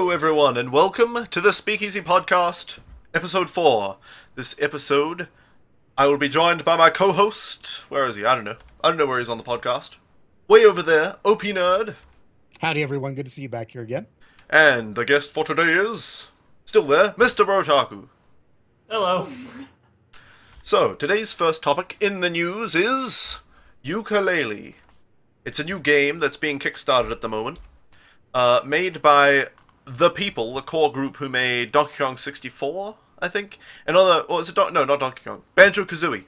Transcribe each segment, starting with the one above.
Hello, everyone, and welcome to the Speakeasy podcast, episode 4. This episode, I will be joined by my co-host. Where is he? I don't know. I don't know where he's on the podcast. Way over there, OPNerd. Howdy, everyone. Good to see you back here again. And the guest for today is, still there, MrBrotaku. Hello. So, today's first topic in the news is Yooka-Laylee. It's a new game that's being kickstarted at the moment. Made by the people, the core group who made Donkey Kong 64, I think. No, not Donkey Kong. Banjo-Kazooie.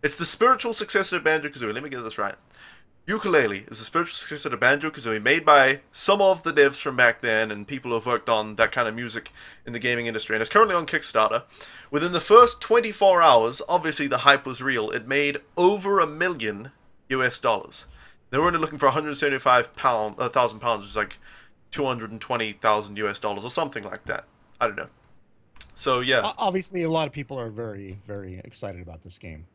It's the spiritual successor to Banjo-Kazooie. Let me get this right. Yooka-Laylee is the spiritual successor to Banjo-Kazooie, made by some of the devs from back then and people who have worked on that kind of music in the gaming industry. And it's currently on Kickstarter. Within the first 24 hours, obviously the hype was real. It made over $1 million US. They were only looking for 175,000 pounds, which is like 220,000 US dollars or something like that. I don't know. So yeah, Obviously, a lot of people are very, very excited about this game.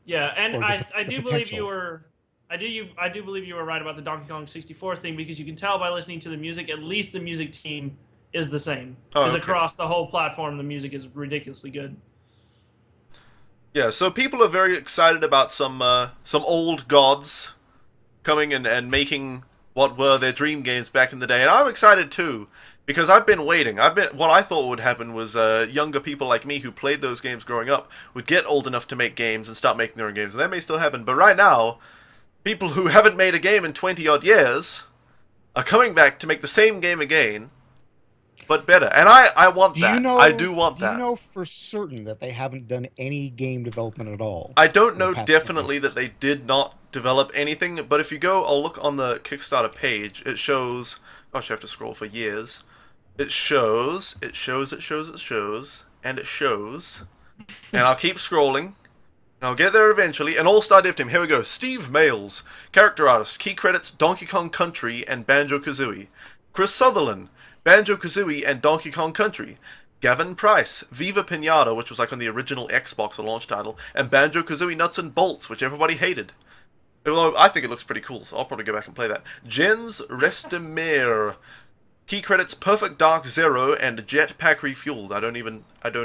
Yeah, and Or the I do believe potential. you were I do believe you were right about the Donkey Kong 64 thing, because you can tell by listening to the music, at least the music team is the same. Oh, Because okay. across the whole platform the music is ridiculously good. yeah. So people are very excited about some old gods coming and making what were their dream games back in the day, and I'm excited too. Because I've been waiting. What I thought would happen was younger people like me who played those games growing up would get old enough to make games and start making their own games, and that may still happen. But right now, people who haven't made a game in 20-odd years are coming back to make the same game again, but better. And I want that. I do want that. Do you know for certain that they haven't done any game development at all? I don't in the know past definitely couple that they did not develop anything, but if you go, I'll look on the Kickstarter page, it shows, gosh, I have to scroll for years. It shows, and I'll keep scrolling, and I'll get there eventually. An all-star dev team. Here we go. Steve Males, character artist. Key credits: Donkey Kong Country and Banjo-Kazooie. Chris Sutherland, Banjo-Kazooie and Donkey Kong Country. Gavin Price, Viva Pinata, which was like on the original Xbox, a launch title, and Banjo-Kazooie Nuts and Bolts, which everybody hated. Although I think it looks pretty cool, so I'll probably go back and play that. Jens Restemere. Key credits: Perfect Dark Zero and Jetpack Refueled. I don't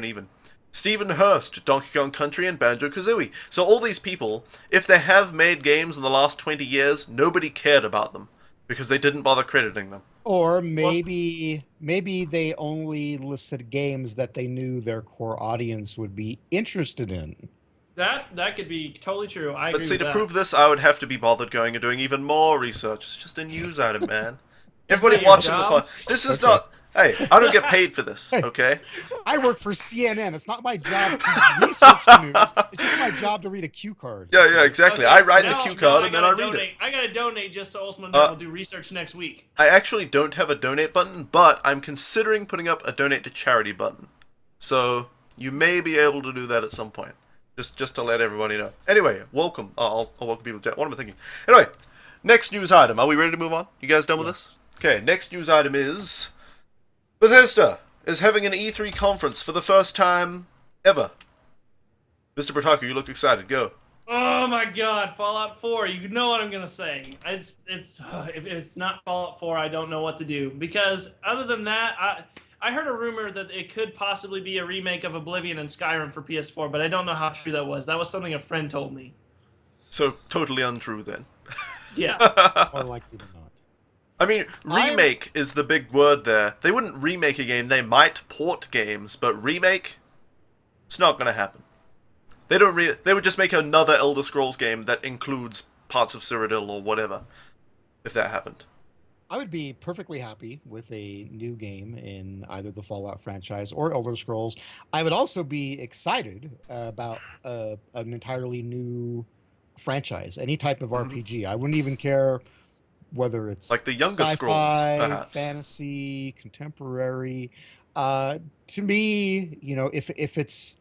even. Stephen Hurst, Donkey Kong Country and Banjo-Kazooie. So all these people, if they have made games in the last 20 years, nobody cared about them because they didn't bother crediting them. Or maybe they only listed games that they knew their core audience would be interested in. That could be totally true. I agree But see, with to that. prove this, I would have to be bothered going and doing even more research. It's just a news item, man. Isn't Everybody that your watching the job? pod. This is Okay. not. Hey, I don't get paid for this, okay? I work for CNN. It's not my job to research the news. It's just my job to read a cue card. Yeah, exactly. Okay, I write the now- cue now card and then I gotta read it. donate. I gotta donate just so Ultimate Uh, will do research next week. I actually don't have a donate button, but I'm considering putting up a donate to charity button. So you may be able to do that at some point. Just to let everybody know. Anyway, welcome. I'll welcome people to chat. What am I thinking? Anyway, next news item. Are we ready to move on? You guys done with this? Okay, next news item is Bethesda is having an E3 conference for the first time ever. MrBrotaku, you look excited. Go. Oh my God, Fallout 4! You know what I'm gonna say. It's if it's not Fallout 4, I don't know what to do, because other than that, I heard a rumor that it could possibly be a remake of Oblivion and Skyrim for PS4, but I don't know how true that was. That was something a friend told me. So totally untrue then. Yeah. More likely than not. I mean, remake is the big word there. They wouldn't remake a game. They might port games, but remake, it's not going to happen. They don't. They would just make another Elder Scrolls game that includes parts of Cyrodiil or whatever, if that happened. I would be perfectly happy with a new game in either the Fallout franchise or Elder Scrolls. I would also be excited about an entirely new franchise, any type of RPG. I wouldn't even care whether it's Like the younger sci-fi, Scrolls, perhaps. fantasy, contemporary. To me, if it's,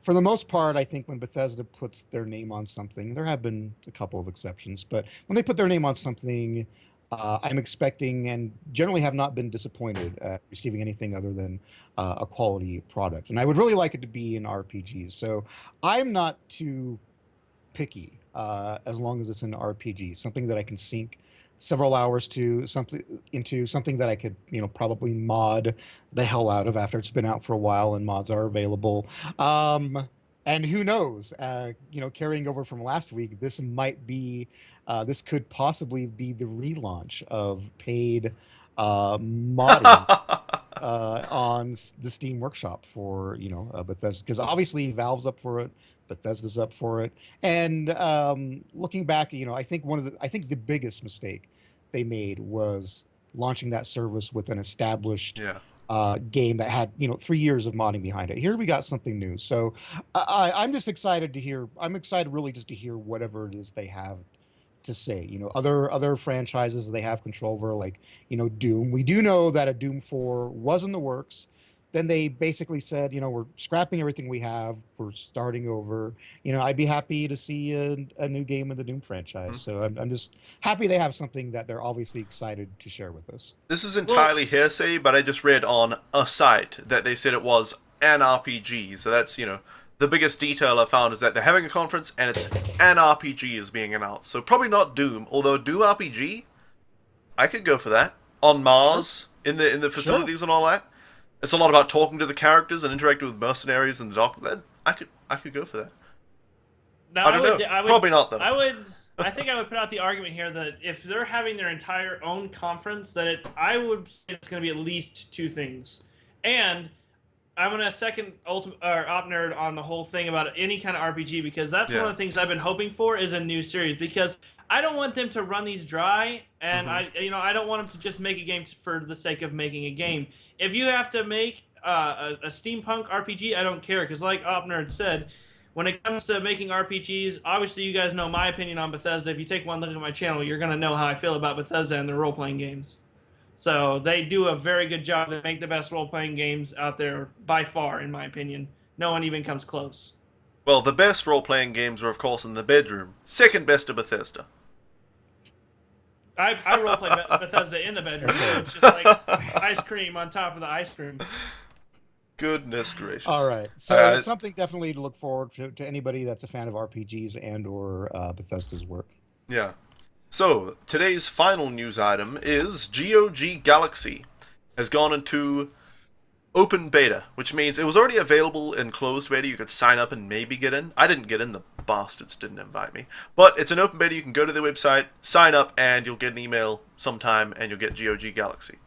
for the most part, I think when Bethesda puts their name on something, there have been a couple of exceptions, but when they put their name on something, I'm expecting and generally have not been disappointed at receiving anything other than a quality product. And I would really like it to be an RPG. So I'm not too picky as long as it's an RPG, something that I can sink several hours to something that I could, probably mod the hell out of after it's been out for a while and mods are available. And who knows, carrying over from last week, this could possibly be the relaunch of paid modding the Steam Workshop for Bethesda, because obviously Valve's up for it, Bethesda's up for it, and looking back, I think the biggest mistake they made was launching that service with an established Yeah. game that had 3 years of modding behind it. Here we got something new, so I'm just excited to hear. I'm excited really just to hear whatever it is they have to say. Other franchises they have control over, like Doom. We do know that a Doom 4 was in the works. Then they basically said, we're scrapping everything we have. We're starting over. I'd be happy to see a new game in the Doom franchise. So I'm just happy they have something that they're obviously excited to share with us. This is entirely hearsay, but I just read on a site that they said it was an RPG. So that's, the biggest detail I found is that they're having a conference and it's an RPG is being announced. So probably not Doom, although Doom RPG, I could go for that. On Mars, in the facilities and all that. It's a lot about talking to the characters and interacting with mercenaries and the doctors. I could go for that. Now, I don't know. Probably not, though. I think I would put out the argument here that if they're having their entire own conference, that I would say it's going to be at least two things. And I'm going to second OPNerd on the whole thing about any kind of RPG, because that's one of the things I've been hoping for is a new series, because I don't want them to run these dry, and I don't want them to just make a game for the sake of making a game. If you have to make a steampunk RPG, I don't care, because like OPNerd said, when it comes to making RPGs, obviously you guys know my opinion on Bethesda. If you take one look at my channel, you're going to know how I feel about Bethesda and their role-playing games. So they do a very good job. They make the best role-playing games out there by far, in my opinion. No one even comes close. Well, the best role-playing games are, of course, in the bedroom. Second best to Bethesda. I roleplay Bethesda in the bedroom. So it's just like ice cream on top of the ice cream. Goodness gracious. All right. So something definitely to look forward to anybody that's a fan of RPGs and or Bethesda's work. Yeah. So, today's final news item is GOG Galaxy has gone into open beta, which means it was already available in closed beta. You could sign up and maybe get in. I didn't get in. The bastards didn't invite me. But it's an open beta. You can go to the website, sign up, and you'll get an email sometime, and you'll get GOG Galaxy.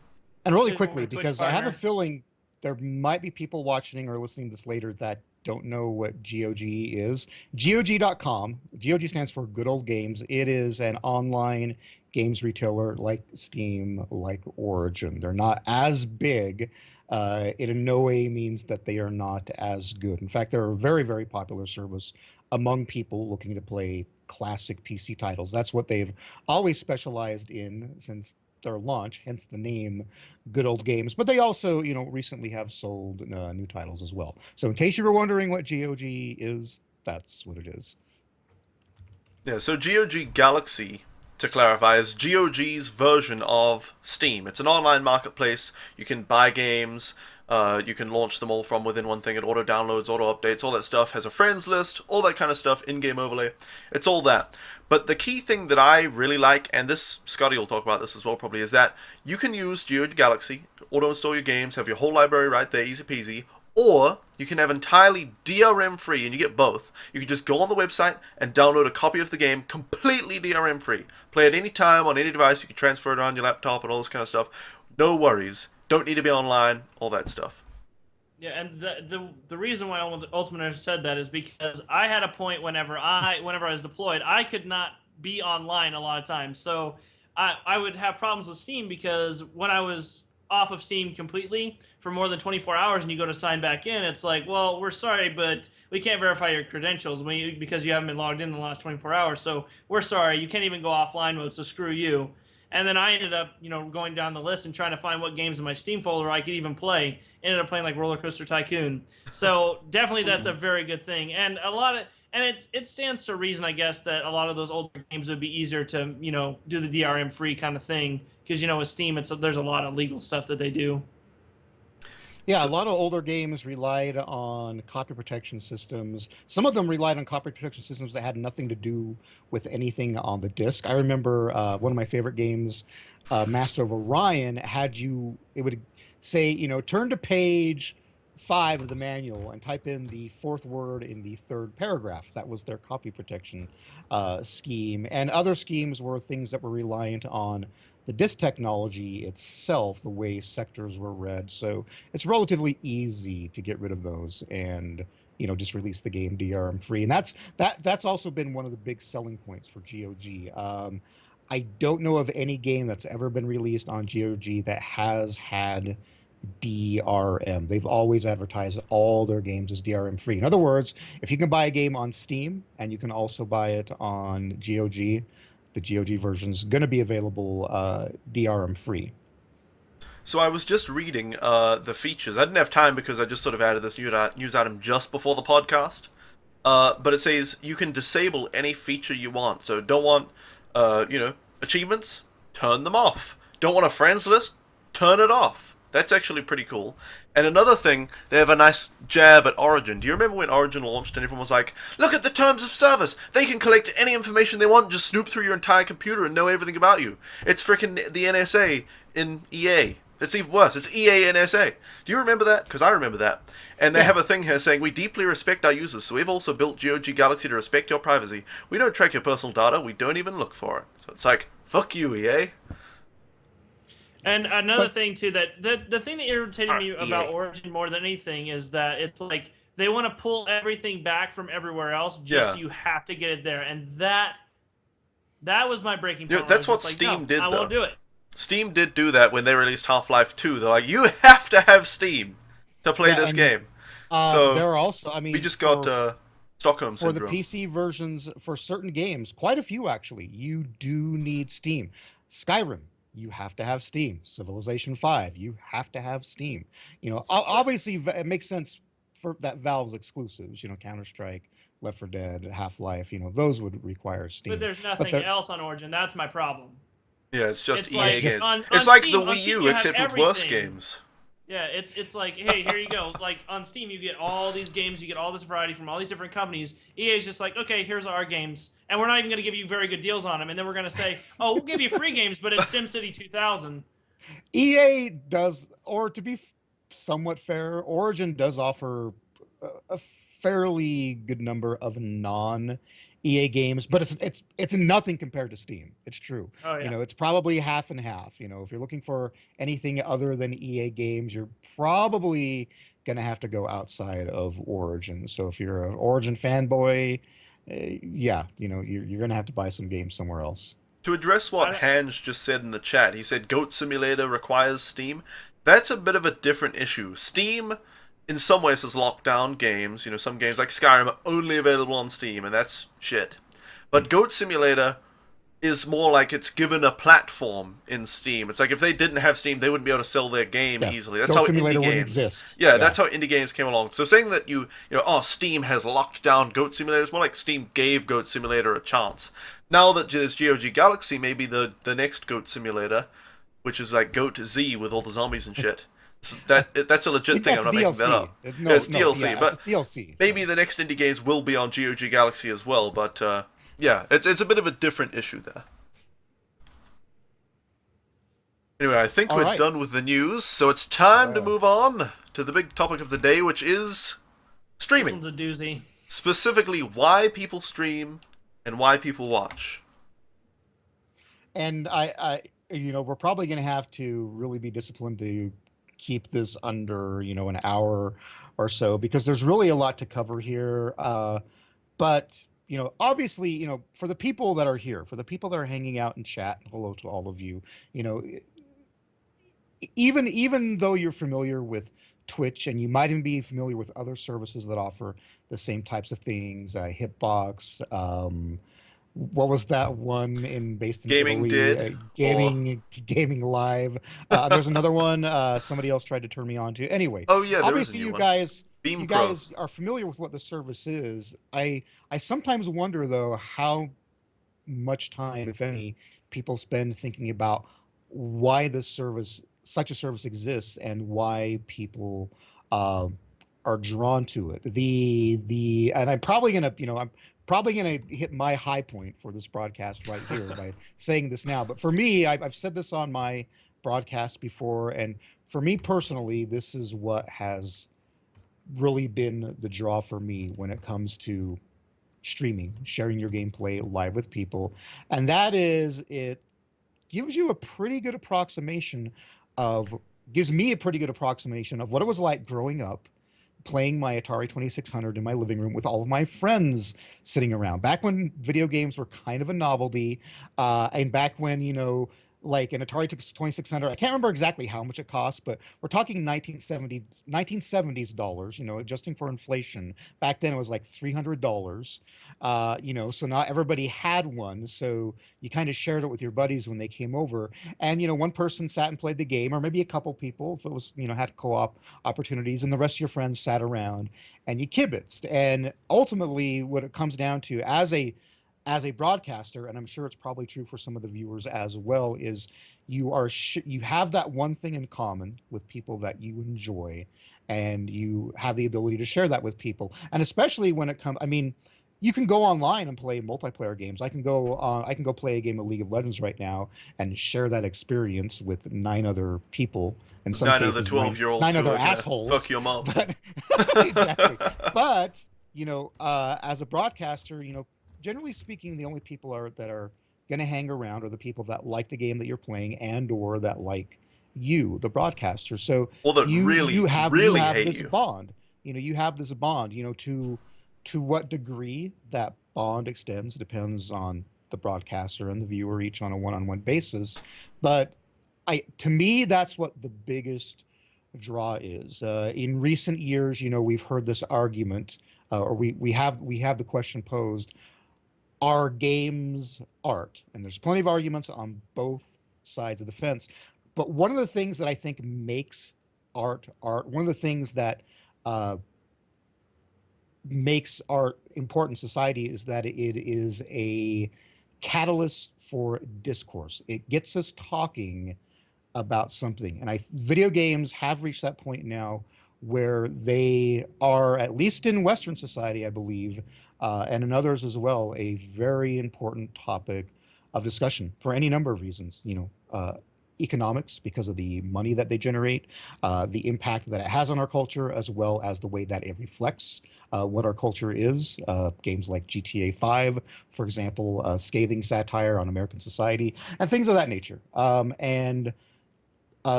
And really quickly, because I have a feeling there might be people watching or listening to this later that don't know what GOG is. GOG.com. GOG stands for Good Old Games. It is an online games retailer like Steam, like Origin. They're not as big. It in no way means that they are not as good. In fact, they're a very, very popular service among people looking to play classic PC titles. That's what they've always specialized in since their launch, hence the name Good Old Games. But they also, recently have sold new titles as well. So in case you were wondering what GOG is, that's what it is. Yeah, so GOG Galaxy, to clarify, is GOG's version of Steam. It's an online marketplace. You can buy games. You can launch them all from within one thing. It auto-downloads, auto-updates, all that stuff. Has a friends list, all that kind of stuff, in-game overlay. It's all that. But the key thing that I really like, and this, Scotty will talk about this as well probably, is that you can use GOG Galaxy, auto-install your games, have your whole library right there, easy peasy, or you can have entirely DRM-free, and you get both. You can just go on the website and download a copy of the game completely DRM-free. Play at any time, on any device, you can transfer it on your laptop and all this kind of stuff. No worries. Don't need to be online, all that stuff. Yeah, and the reason why Ultimate said that is because I had a point whenever I was deployed, I could not be online a lot of times. So I would have problems with Steam because when I was off of Steam completely for more than 24 hours and you go to sign back in, it's like, well, we're sorry, but we can't verify your credentials because you haven't been logged in the last 24 hours. So we're sorry, you can't even go offline mode, so screw you. And then I ended up, going down the list and trying to find what games in my Steam folder I could even play. Ended up playing like Roller Coaster Tycoon. So definitely that's a very good thing. And it stands to reason, I guess, that a lot of those older games would be easier to, do the DRM free kind of thing. Because, with Steam, there's a lot of legal stuff that they do. Yeah, a So, lot of older games relied on copy protection systems. Some of them relied on copy protection systems that had nothing to do with anything on the disc. I remember one of my favorite games, Master of Orion, it would say, turn to page 5 of the manual and type in the fourth word in the third paragraph. That was their copy protection scheme. And other schemes were things that were reliant on the disk technology itself, the way sectors were read. So it's relatively easy to get rid of those and just release the game DRM free. And that's also been one of the big selling points for GOG. I don't know of any game that's ever been released on GOG that has had DRM. They've always advertised all their games as DRM free. In other words, if you can buy a game on Steam and you can also buy it on GOG, the GOG version is going to be available DRM free. so I was just reading the features. I didn't have time because I just sort of added this news item just before the podcast. But it says you can disable any feature you want. So don't want, achievements? Turn them off. Don't want a friends list? Turn it off. That's actually pretty cool. And another thing, they have a nice jab at Origin. Do you remember when Origin launched and everyone was like, look at the terms of service! They can collect any information they want, just snoop through your entire computer and know everything about you. It's freaking the NSA in EA. It's even worse. It's EA NSA. Do you remember that? Because I remember that. And they have a thing here saying, we deeply respect our users, so we've also built GOG Galaxy to respect your privacy. We don't track your personal data, we don't even look for it. So it's like, fuck you, EA. And another thing too, that the thing that irritated me about EA. Origin more than anything is that it's like they want to pull everything back from everywhere else just so you have to get it there, and that was my breaking point. Yeah, that's what like, Steam did, I though. won't do it. Steam did do that when they released Half-Life 2. They're like, you have to have Steam to play this game. So there are also, we just got Stockholm for Syndrome. the PC versions for certain games, quite a few actually, you do need Steam. Skyrim, you have to have Steam. Civilization 5, you have to have Steam. Obviously it makes sense for that Valve's exclusives, Counter-Strike, Left 4 Dead, Half-Life, those would require Steam. But there's nothing else on Origin. That's my problem. Yeah, it's just EA like, games. on It's like Steam, the Wii Steam, U, except with worse everything. games. Yeah, it's like, hey, here you go. Like, on Steam, you get all these games, you get all this variety from all these different companies. EA's just like, okay, here's our games, and we're not even going to give you very good deals on them, and then we're going to say, oh, we'll give you free games, but it's SimCity 2000. EA does, or to be somewhat fair, Origin does offer a fairly good number of non-EA games, but it's nothing compared to Steam. It's true. Oh, yeah. It's probably half and half. If you're looking for anything other than EA games, you're probably gonna have to go outside of Origin. So if you're an Origin fanboy, you're gonna have to buy some games somewhere else. To address what Hans just said in the chat, he said Goat Simulator requires Steam. That's a bit of a different issue. Steam, in some ways, has locked down games. Some games like Skyrim are only available on Steam, and that's shit. But Goat Simulator is more like it's given a platform in Steam. It's like if they didn't have Steam, they wouldn't be able to sell their game easily. That's Goat how Simulator indie wouldn't games exist. Yeah, that's how indie games came along. So saying that Steam has locked down Goat Simulator is more like Steam gave Goat Simulator a chance. Now that there's GOG Galaxy, maybe the next Goat Simulator, which is like Goat Z with all the zombies and shit. So that's a legit thing. I'm not making that up. It's DLC, but it's DLC. Maybe the next indie games will be on GOG Galaxy as well. But yeah, it's a bit of a different issue there. Anyway, I think we're done with the news, so it's time to move on to the big topic of the day, which is streaming. This one's a doozy. Specifically, why people stream and why people watch. And we're probably going to have to really be disciplined to keep this under, an hour or so, because there's really a lot to cover here. But, obviously, for the people that are here, for the people that are hanging out in chat, hello to all of you, even though you're familiar with Twitch and you might even be familiar with other services that offer the same types of things, Hitbox, what was that one based in Gaming Italy? did Gaming Live. There's another one somebody else tried to turn me on to. Anyway, oh yeah, there obviously is a new you one. guys Beam you Pro. guys are familiar with what the service is. I sometimes wonder though how much time, if any, people spend thinking about why this service such a service exists and why people uh, are drawn to it. And I'm probably gonna, I'm probably gonna hit my high point for this broadcast right here by saying this now. But for me, I've said this on my broadcast before, and for me personally, this is what has really been the draw for me when it comes to streaming, sharing your gameplay live with people, and that is it gives you a pretty good approximation of gives me a pretty good approximation of what it was like growing up playing my Atari 2600 in my living room with all of my friends sitting around. Back when video games were kind of a novelty, and back when, like an Atari 2600, I can't remember exactly how much it cost, but we're talking 1970s dollars, adjusting for inflation. Back then it was like $300. So not everybody had one. So you kind of shared it with your buddies when they came over. And, one person sat and played the game, or maybe a couple people, if it was, had co-op opportunities, and the rest of your friends sat around and you kibitzed. And ultimately what it comes down to as a broadcaster, and I'm sure it's probably true for some of the viewers as well, is you have that one thing in common with people that you enjoy, and you have the ability to share that with people. And especially when it comes, I mean, you can go online and play multiplayer games. I can go play a game of League of Legends right now and share that experience with 9 other people. In some Nine cases, other 12-year-olds. 9 who other are gonna assholes. Fuck your mom. But, exactly. But as a broadcaster, generally speaking, the only people that are going to hang around are the people that like the game that you're playing and or that like you, the broadcaster. So Or that you have hate this you. bond. You have this bond. To what degree that bond extends depends on the broadcaster and the viewer, each on a one-on-one basis. But to me, that's what the biggest draw is. In recent years, we've heard this argument, or we have the question posed: are games art? And there's plenty of arguments on both sides of the fence. But one of the things that I think makes art, one of the things that uh, makes art important in society is that it is a catalyst for discourse. It gets us talking about something. And video games have reached that point now where they are, at least in Western society, I believe, and in others as well, a very important topic of discussion for any number of reasons. Economics, because of the money that they generate, the impact that it has on our culture, as well as the way that it reflects what our culture is. Games like GTA 5, for example, scathing satire on American society, and things of that nature. And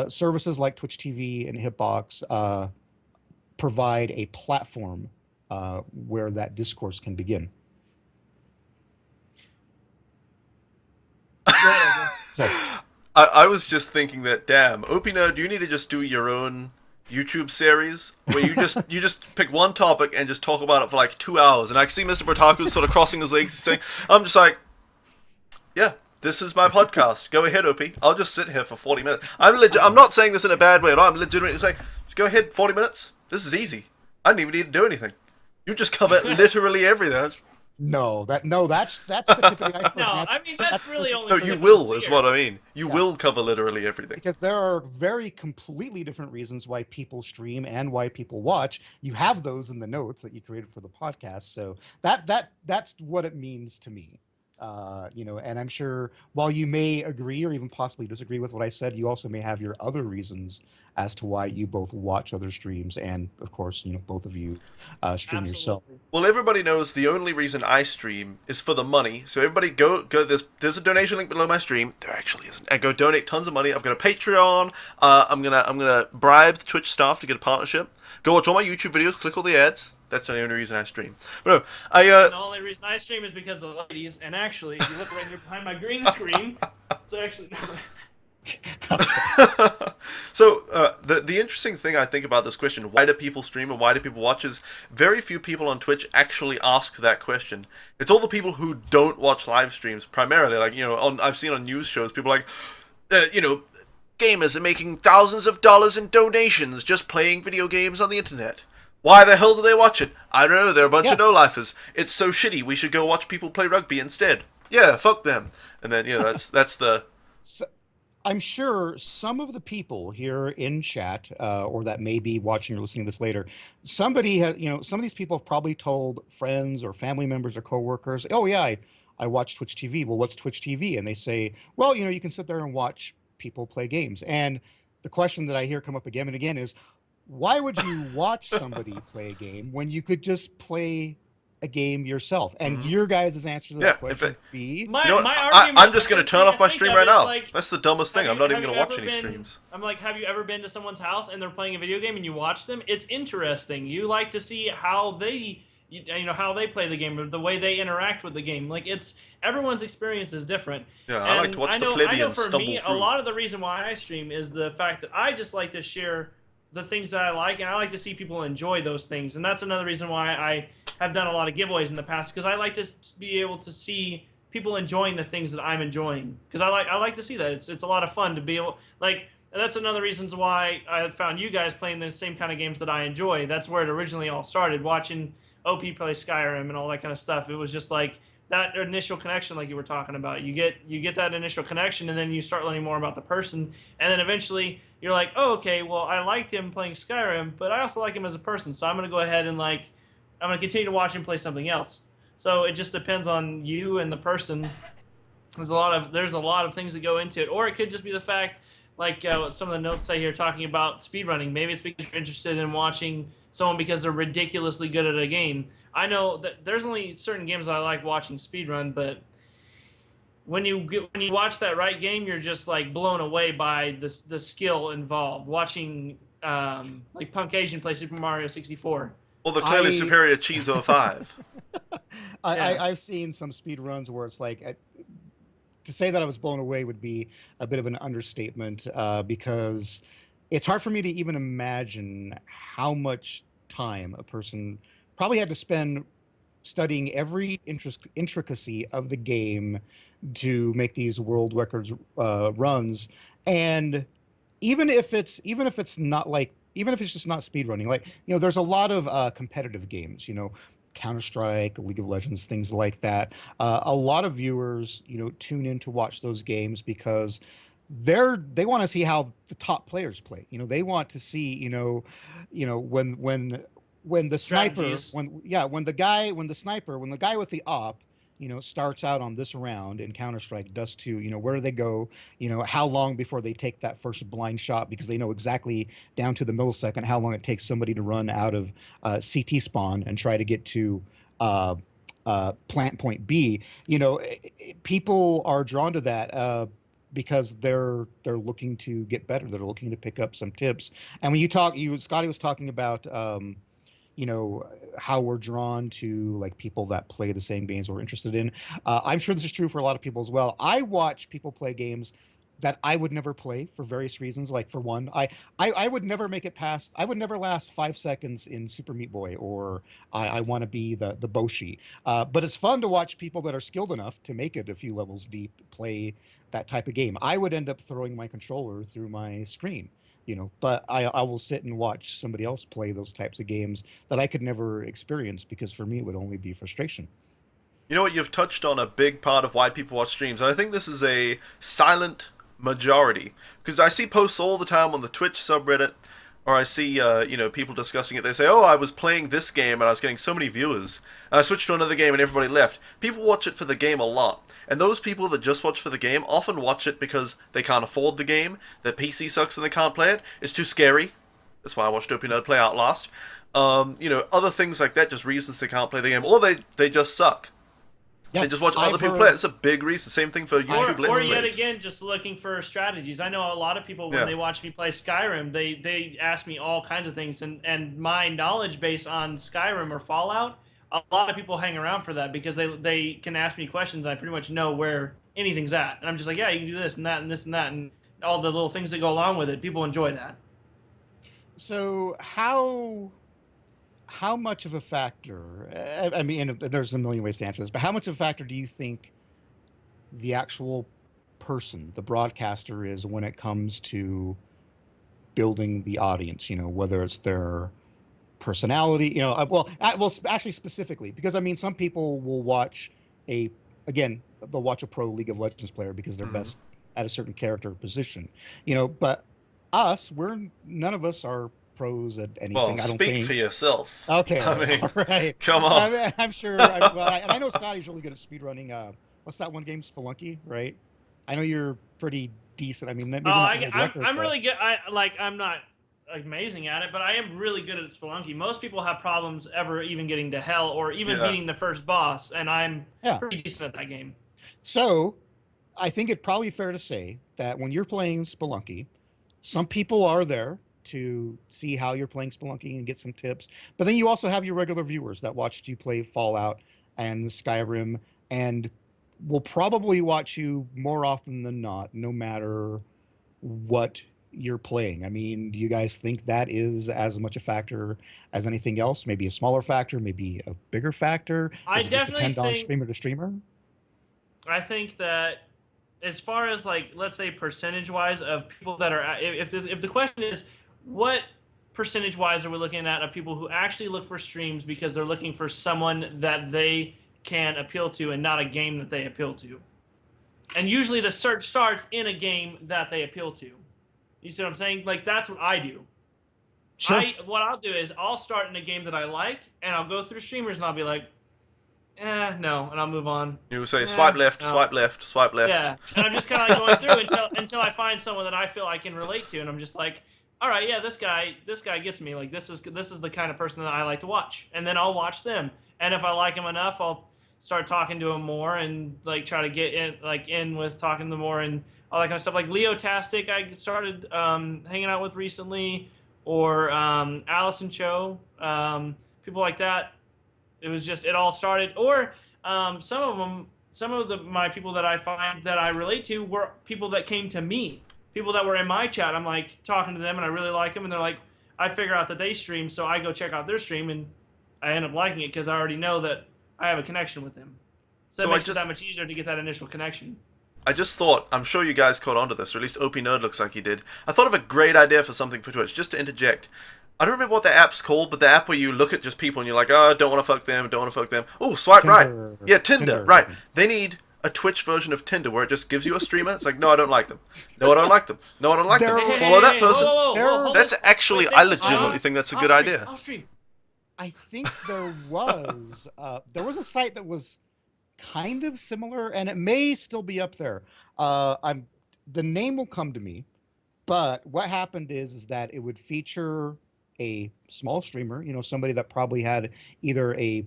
services like Twitch TV and Hitbox provide a platform where that discourse can begin. So, I was just thinking that, damn, OPNerd, you need to just do your own YouTube series where you just pick one topic and just talk about it for like 2 hours. And I can see MrBrotaku sort of crossing his legs and saying, I'm just like, yeah, this is my podcast. Go ahead, OP. I'll just sit here for 40 minutes. I'm not saying this in a bad way at all. I'm legitimately saying, just go ahead, 40 minutes. This is easy. I didn't even need to do anything. You just cover literally everything. No, that's the tip of the iceberg. No, I mean that's really only. No, for you the will, sincere. is what I mean. You will cover literally everything. Because there are very completely different reasons why people stream and why people watch. You have those in the notes that you created for the podcast, so that's what it means to me. And I'm sure while you may agree or even possibly disagree with what I said, you also may have your other reasons as to why you both watch other streams, and of course, both of you stream yourself. Well, everybody knows the only reason I stream is for the money. So everybody go. There's a donation link below my stream. There actually isn't. And go donate tons of money. I've got a Patreon. I'm gonna bribe the Twitch staff to get a partnership. Go watch all my YouTube videos. Click all the ads. That's the only reason I stream. But no, The only reason I stream is because of the ladies. And actually, if you look right here behind my green screen, it's actually. So the interesting thing I think about this question, why do people stream and why do people watch, is very few people on Twitch actually ask that question. It's all the people who don't watch live streams primarily. Like, I've seen on news shows, people like, gamers are making thousands of dollars in donations just playing video games on the internet. Why the hell do they watch it? I don't know, they're a bunch of no-lifers. It's so shitty, we should go watch people play rugby instead. Yeah, fuck them. And then, that's the... I'm sure some of the people here in chat, or that may be watching or listening to this later, somebody has, some of these people have probably told friends or family members or coworkers, "Oh yeah, I watch Twitch TV." Well, what's Twitch TV? And they say, "Well, you can sit there and watch people play games." And the question that I hear come up again and again is, why would you watch somebody play a game when you could just play a game yourself? And your guys' answer to that question would be, My, You know what? my argument, I'm just going to turn off my think stream of right it is now. like, That's the dumbest thing. I'm not even going to watch any streams. I'm like, have you ever been to someone's house and they're playing a video game and you watch them? It's interesting. You like to see how they, how they play the game or the way they interact with the game. Like, everyone's experience is different. Yeah, I like to watch the plebeians stumble me, through. A lot of the reason why I stream is the fact that I just like to share the things that I like, and I like to see people enjoy those things. And that's another reason why I have done a lot of giveaways in the past, because I like to be able to see people enjoying the things that I'm enjoying. Because I like to see that. It's a lot of fun to be able, and that's another reasons why I found you guys playing the same kind of games that I enjoy. That's where it originally all started, watching OP play Skyrim and all that kind of stuff. It was just like that initial connection, like you were talking about. You get that initial connection, and then you start learning more about the person, and then eventually you're like, oh, okay, well, I liked him playing Skyrim, but I also like him as a person, so I'm gonna go ahead and I'm gonna continue to watch him play something else. So it just depends on you and the person. There's a lot of things that go into it, or it could just be the fact, like what some of the notes say here, talking about speedrunning. Maybe it's because you're interested in watching someone because they're ridiculously good at a game. I know that there's only certain games that I like watching speedrun, but when you watch that right game, you're just like blown away by the skill involved. Watching like Punk Asian play Super Mario 64. Well, the clearly superior Cheezo 5. I've seen some speed runs where it's like, to say that I was blown away would be a bit of an understatement, because it's hard for me to even imagine how much time a person probably had to spend studying every intricacy of the game to make these world records runs. And even if it's not like, even if it's just not speedrunning, like, there's a lot of competitive games, Counter-Strike, League of Legends, things like that. A lot of viewers, tune in to watch those games because they want to see how the top players play. They want to see, when the Strategies. sniper, when the guy with the op, starts out on this round in Counter-Strike, Dust 2, where do they go? How long before they take that first blind shot, because they know exactly down to the millisecond how long it takes somebody to run out of CT spawn and try to get to plant point B. People are drawn to that because they're looking to get better. They're looking to pick up some tips. And when Scotty was talking about how we're drawn to like people that play the same games we're interested in. I'm sure this is true for a lot of people as well. I watch people play games that I would never play for various reasons. Like, for one, I would never make it past, I would never last 5 seconds in Super Meat Boy, or I want to be the Boshi. But it's fun to watch people that are skilled enough to make it a few levels deep play that type of game. I would end up throwing my controller through my screen. But I will sit and watch somebody else play those types of games that I could never experience, because for me it would only be frustration. You know what? You've touched on a big part of why people watch streams, and I think this is a silent majority, because I see posts all the time on the Twitch subreddit, or I see people discussing it. They say, "Oh, I was playing this game and I was getting so many viewers, and I switched to another game and everybody left." People watch it for the game a lot. And those people that just watch for the game often watch it because they can't afford the game, their PC sucks and they can't play it, it's too scary. That's why I watched OPNerd play Outlast. Other things like that, just reasons they can't play the game, or they just suck. Yeah, they just watch other people play it. It's a big reason. Same thing for YouTube Let's Or Plays. yet again, just looking for strategies. I know a lot of people, when they watch me play Skyrim, they ask me all kinds of things, and my knowledge base on Skyrim or Fallout, a lot of people hang around for that because they can ask me questions. I pretty much know where anything's at, and I'm just like, yeah, you can do this and that and this and that, and all the little things that go along with it. People enjoy that. So how much of a factor? I mean, there's a million ways to answer this, but how much of a factor do you think the actual person, the broadcaster, is when it comes to building the audience? Whether it's their personality, well, actually specifically, because I mean, some people will watch they'll watch a pro League of Legends player because they're best at a certain character position, but none of us are pros at Well, anything, I don't speak for think. yourself. I Okay, mean, all right. come on. I'm sure. And I know Scotty's really good at speedrunning. What's that one game, Spelunky, right? I know you're pretty decent. I mean, Oh, maybe not world record, I'm but really good. I'm not amazing at it, but I am really good at Spelunky. Most people have problems ever even getting to hell or even Yeah. beating the first boss, and I'm yeah. pretty decent at that game. So I think it's probably fair to say that when you're playing Spelunky, some people are there to see how you're playing Spelunky and get some tips. But then you also have your regular viewers that watched you play Fallout and Skyrim and will probably watch you more often than not, no matter what you're playing. I mean, do you guys think that is as much a factor as anything else? Maybe a smaller factor, maybe a bigger factor? I Does it just definitely depend on think streamer to streamer? I think that as far as like let's say percentage wise of people that are if the question is what percentage wise are we looking at of people who actually look for streams because they're looking for someone that they can appeal to and not a game that they appeal to. And usually the search starts in a game that they appeal to. You see what I'm saying? Like that's what I do. Sure. What I'll do is I'll start in a game that I like and I'll go through streamers and I'll be like, no, and I'll move on. You say swipe left, no. swipe left, swipe left. Yeah, and I'm just kind of like going through until I find someone that I feel I can relate to, and I'm just like, all right, yeah, this guy gets me. Like this is the kind of person that I like to watch, and then I'll watch them. And if I like him enough, I'll start talking to him more and like try to get in with talking to them more and all that kind of stuff. Like Leo Tastic, I started hanging out with recently, or Allison Cho, people like that. It all started, or some of my people that I find that I relate to were people that came to me, people that were in my chat. I'm like talking to them and I really like them, and they're like, I figure out that they stream, so I go check out their stream and I end up liking it because I already know that I have a connection with them. So it makes it that much easier to get that initial connection. I just thought, I'm sure you guys caught on to this, or at least OPNerd looks like he did. I thought of a great idea for something for Twitch, just to interject. I don't remember what the app's called, but the app where you look at just people and you're like, oh, don't want to fuck them, don't want to fuck them. Oh, swipe Tinder. right. Yeah, Tinder, right. They need a Twitch version of Tinder where it just gives you a streamer. It's like, no, I don't like them. No, I don't like them. No, I don't like them. Follow that person. Whoa, that's actually, I legitimately think that's a good idea. I'll stream. I think there was a site that was kind of similar, and it may still be up there. The name will come to me, but what happened is that it would feature a small streamer, somebody that probably had either a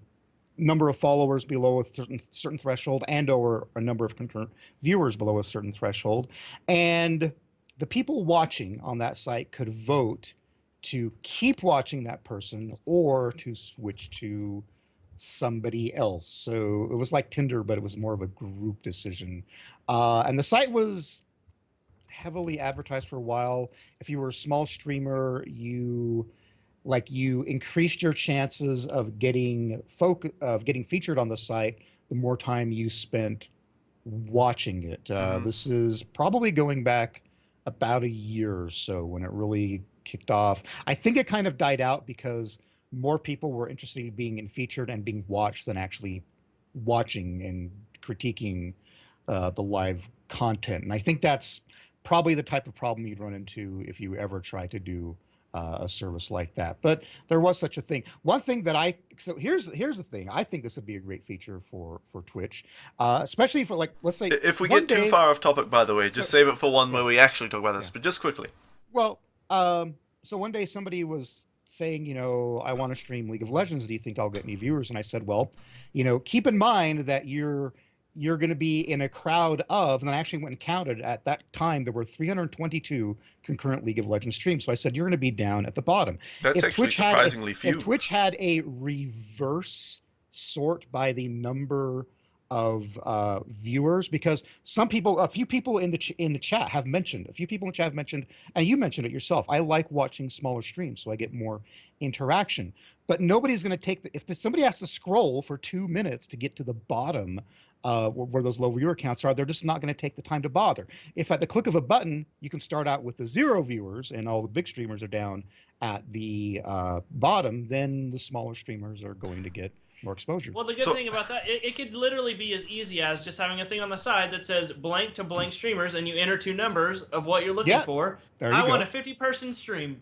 number of followers below a certain threshold and or a number of concurrent viewers below a certain threshold, and the people watching on that site could vote to keep watching that person or to switch to somebody else. So it was like Tinder, but it was more of a group decision. And the site was heavily advertised for a while. If you were a small streamer, you increased your chances of getting featured on the site the more time you spent watching it. This is probably going back about a year or so when it really kicked off. I think it kind of died out because more people were interested in being featured and being watched than actually watching and critiquing the live content. And I think that's probably the type of problem you'd run into if you ever try to do a service like that. But there was such a thing. One thing that here's the thing. I think this would be a great feature for Twitch, especially for let's say if we get too far off topic, by the way, just save it for one where we actually talk about this. But just quickly. Well, so one day somebody was saying, I want to stream League of Legends. Do you think I'll get any viewers? And I said, well, keep in mind that you're going to be in a crowd of, and I actually went and counted at that time, there were 322 concurrent League of Legends streams. So I said, you're going to be down at the bottom. That's actually surprisingly few. If Twitch had a reverse sort by the number of viewers, because a few people in the chat have mentioned, and you mentioned it yourself, I like watching smaller streams so I get more interaction. But nobody's going to take if somebody has to scroll for 2 minutes to get to the bottom where those low viewer counts are, they're just not going to take the time to bother. If at the click of a button you can start out with the 0 viewers and all the big streamers are down at the bottom, then the smaller streamers are going to get more exposure. Well, the good thing about that, it could literally be as easy as just having a thing on the side that says blank to blank streamers, and you enter 2 numbers of what you're looking for. There you I go. want a 50-person stream.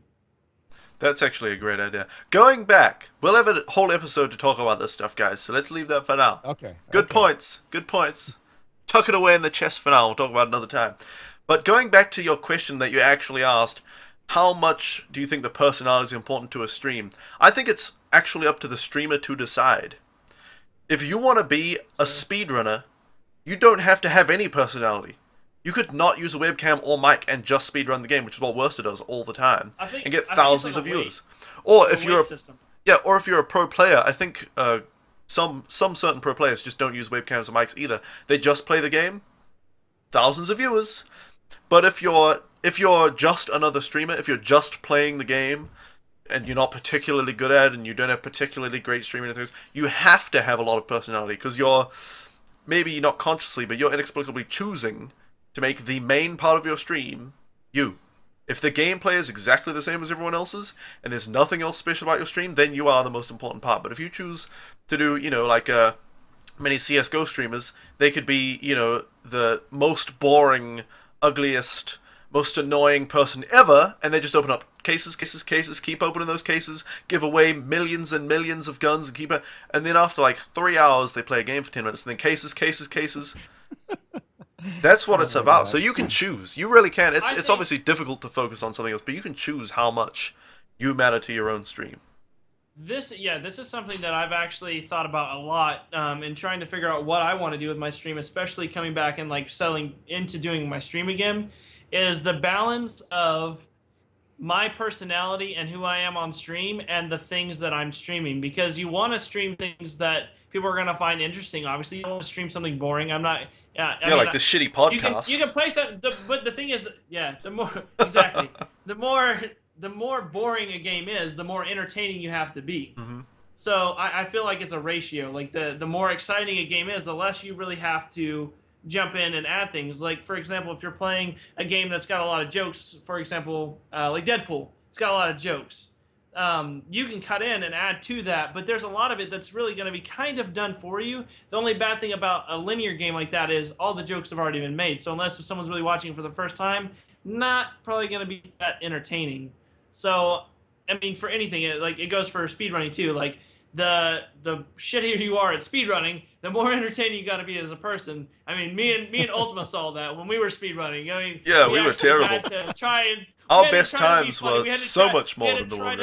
That's actually a great idea. Going back, we'll have a whole episode to talk about this stuff, guys, so let's leave that for now. Okay. Good points. Good points. Tuck it away in the chest for now. We'll talk about it another time. But going back to your question that you actually asked, how much do you think the personality is important to a stream? I think it's actually up to the streamer to decide. If you want to be a speedrunner, you don't have to have any personality. You could not use a webcam or mic and just speedrun the game, which is what Worcester does all the time, and get thousands of viewers. Or if you're or if you're a pro player, I think some certain pro players just don't use webcams or mics either. They just play the game, thousands of viewers. But if you're just another streamer, if you're just playing the game, and you're not particularly good at it, and you don't have particularly great streaming things, you have to have a lot of personality, because you're, maybe not consciously, but you're inexplicably choosing to make the main part of your stream you. If the gameplay is exactly the same as everyone else's, and there's nothing else special about your stream, then you are the most important part. But if you choose to do, like many CSGO streamers, they could be, the most boring, ugliest, most annoying person ever, and they just open up cases, keep opening those cases, give away millions and millions of guns, and then after like 3 hours, they play a game for 10 minutes, and then cases. That's what it's about. So you can choose. You really can. It's obviously difficult to focus on something else, but you can choose how much you matter to your own stream. This is something that I've actually thought about a lot in trying to figure out what I want to do with my stream, especially coming back and like settling into doing my stream again, is the balance of my personality and who I am on stream and the things that I'm streaming, because you want to stream things that people are going to find interesting. Obviously, you don't want to stream something boring. I mean, like the shitty podcast. You can play something, but the thing is that, the more exactly the more boring a game is, the more entertaining you have to be. Mm-hmm. So I feel like it's a ratio. Like the more exciting a game is, the less you really have to jump in and add things. Like, for example, if you're playing a game that's got a lot of jokes, for example, like Deadpool, it's got a lot of jokes. You can cut in and add to that, but there's a lot of it that's really going to be kind of done for you. The only bad thing about a linear game like that is all the jokes have already been made. So unless if someone's really watching for the first time, not probably going to be that entertaining. So, I mean, for anything, it goes for speedrunning too. Like, the shittier you are at speedrunning, the more entertaining you got to be as a person. I mean, me and Ultima saw that when we were speedrunning. I mean, yeah, we were terrible. Had to try and our best times were so much more than the one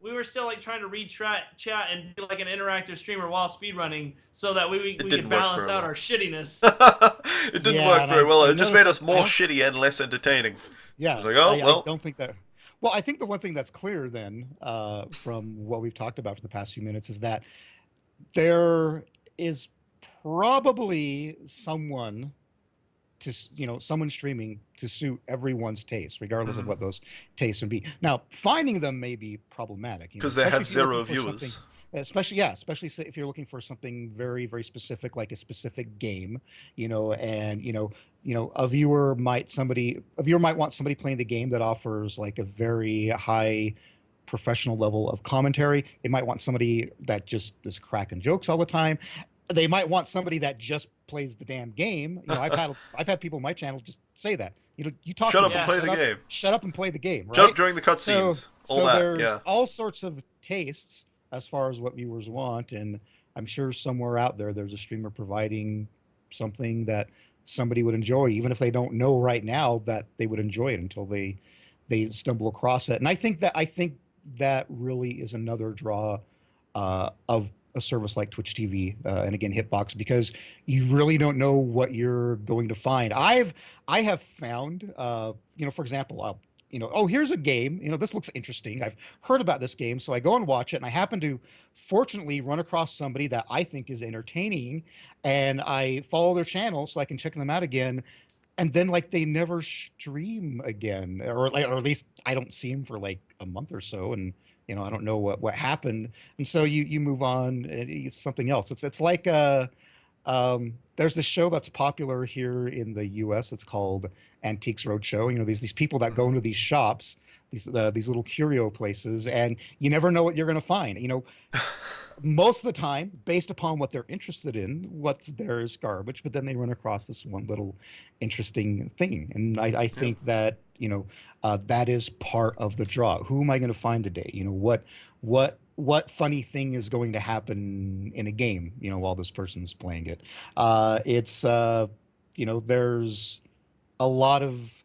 we were still like trying to read chat and be like an interactive streamer while speedrunning, so that we could balance out our shittiness. It didn't work very well. It just made us more shitty and less entertaining. Yeah, it's like, I don't think that. Well, I think the one thing that's clear then, from what we've talked about for the past few minutes, is that there is probably someone streaming to suit everyone's taste, regardless of what those tastes would be. Now, finding them may be problematic because they have 0 viewers. Especially if you're looking for something very, very specific, like a specific game, and a viewer might want somebody playing the game that offers like a very high professional level of commentary. They might want somebody that just is cracking jokes all the time. They might want somebody that just plays the damn game. I've had people on my channel just say that. You talk. Shut up and play the game. Shut up and play the game. Right? Shut up during the cutscenes. So there's all sorts of tastes as far as what viewers want, and I'm sure somewhere out there's a streamer providing something that somebody would enjoy, even if they don't know right now that they would enjoy it until they stumble across it. And I think that really is another draw of a service like Twitch TV and again Hitbox, because you really don't know what you're going to find. I have found for example, here's a game, this looks interesting. I've heard about this game, so I go and watch it, and I happen to fortunately run across somebody that I think is entertaining, and I follow their channel so I can check them out again, and then like they never stream again, or at least I don't see them for like a month or so, and I don't know what happened, and so you move on. It's something else. It's like there's this show that's popular here in the U.S. It's called Antiques Roadshow. These people that go into these shops, these little curio places, and you never know what you're going to find. Most of the time, based upon what they're interested in, what's there is garbage, but then they run across this one little interesting thing. And I think that, that is part of the draw. Who am I going to find today? What funny thing is going to happen in a game, while this person's playing it? There's a lot of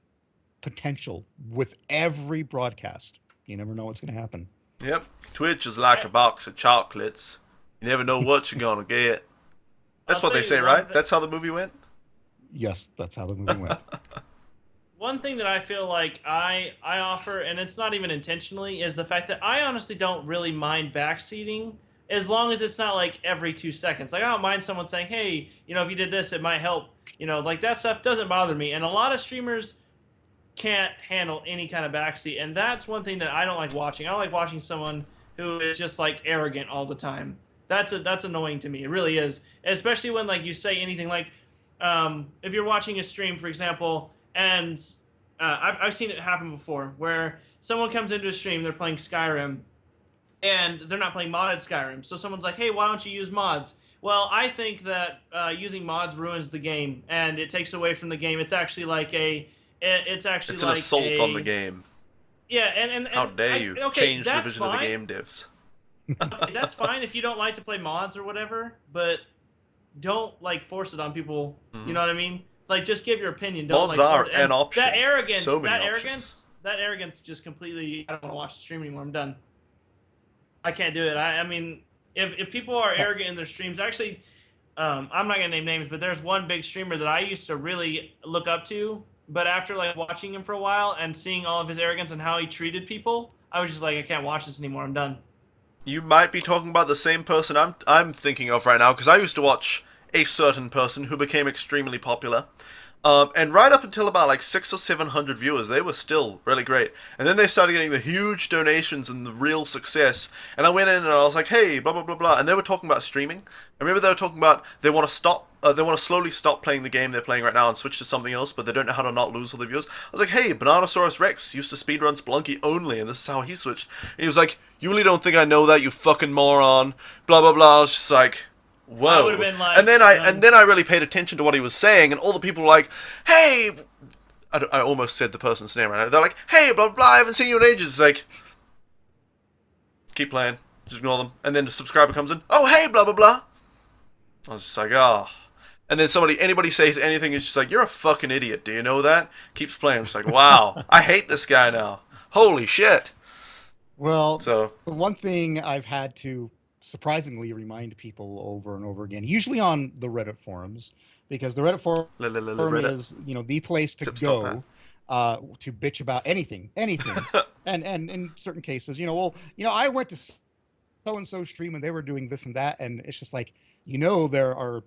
potential with every broadcast. You never know what's going to happen. Yep. Twitch is like a box of chocolates. You never know what you're gonna get. That's what they say, right? That's how the movie went? Yes, that's how the movie went. One thing that I feel like I offer, and it's not even intentionally, is the fact that I honestly don't really mind backseating as long as it's not like every 2 seconds. Like, I don't mind someone saying, hey, if you did this, it might help. Like, that stuff doesn't bother me. And a lot of streamers can't handle any kind of backseat, and that's one thing that I don't like watching. I don't like watching someone who is just like arrogant all the time. That's annoying to me. It really is, especially when like you say anything like, if you're watching a stream, for example, and I've seen it happen before where someone comes into a stream, they're playing Skyrim, and they're not playing modded Skyrim. So someone's like, hey, why don't you use mods? Well, I think that using mods ruins the game, and it takes away from the game. It's actually like it's an assault on the game. Yeah, and how dare you change the vision of the game devs? Okay, that's fine if you don't like to play mods or whatever, but don't like force it on people. Mm-hmm. You know what I mean? Like, just give your opinion. Don't, mods are an option. That arrogance, so many options. That arrogance just completely. I don't want to watch the stream anymore. I'm done. I can't do it. I mean, if people are arrogant in their streams, actually, I'm not gonna name names, but there's one big streamer that I used to really look up to. But after like watching him for a while and seeing all of his arrogance and how he treated people, I was just like, I can't watch this anymore. I'm done. You might be talking about the same person I'm thinking of right now, because I used to watch a certain person who became extremely popular. And right up until about like 600 or 700 viewers, they were still really great. And then they started getting the huge donations and the real success. And I went in and I was like, hey, blah, blah, blah, blah. And they were talking about streaming. I remember they were talking about they want to slowly stop playing the game they're playing right now and switch to something else, but they don't know how to not lose all the viewers. I was like, hey, Bananasaurus Rex used to speedrun Spelunky only, and this is how he switched. And he was like, you really don't think I know that, you fucking moron, blah, blah, blah. I was just like, whoa. Like, and then I really paid attention to what he was saying, and all the people were like, hey, I almost said the person's name right now. They're like, hey, blah, blah, I haven't seen you in ages. It's like, keep playing, just ignore them. And then the subscriber comes in, oh, hey, blah, blah, blah. I was just like, oh. And then anybody says anything, it's just like, you're a fucking idiot, do you know that? Keeps playing. I'm just like, wow, I hate this guy now. Holy shit. Well, so the one thing I've had to surprisingly remind people over and over again, usually on the Reddit forums, because the Reddit forum is, the place to go to bitch about anything. and in certain cases, I went to so-and-so stream and they were doing this and that, and it's just like, there are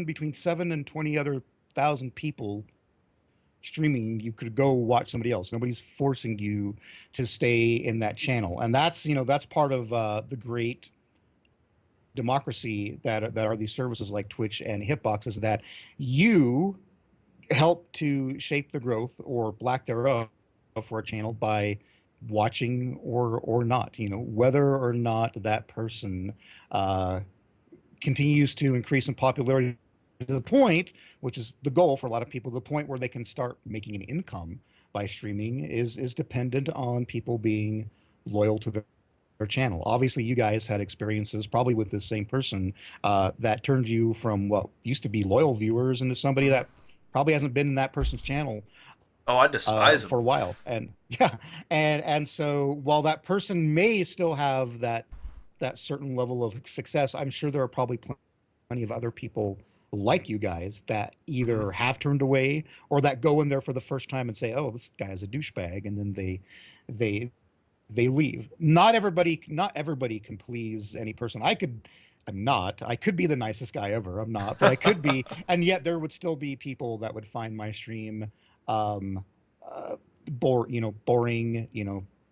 between 7 and 20 other thousand people streaming. You could go watch somebody else. Nobody's forcing you to stay in that channel, and that's part of the great democracy that are these services like Twitch and Hitbox, is that you help to shape the growth or lack thereof for a channel by watching or not, whether or not that person continues to increase in popularity to the point, which is the goal for a lot of people, the point where they can start making an income by streaming is dependent on people being loyal to their channel. Obviously, you guys had experiences probably with this same person that turned you from what used to be loyal viewers into somebody that probably hasn't been in that person's channel. Oh, I despise him for a while. And yeah, and so while that person may still have that certain level of success, I'm sure there are probably plenty of other people like you guys that either have turned away or that go in there for the first time and say, oh, this guy is a douchebag, and then they leave. Not everybody can please any person. I could be the nicest guy ever. I'm not, but I could be. And yet there would still be people that would find my stream boring.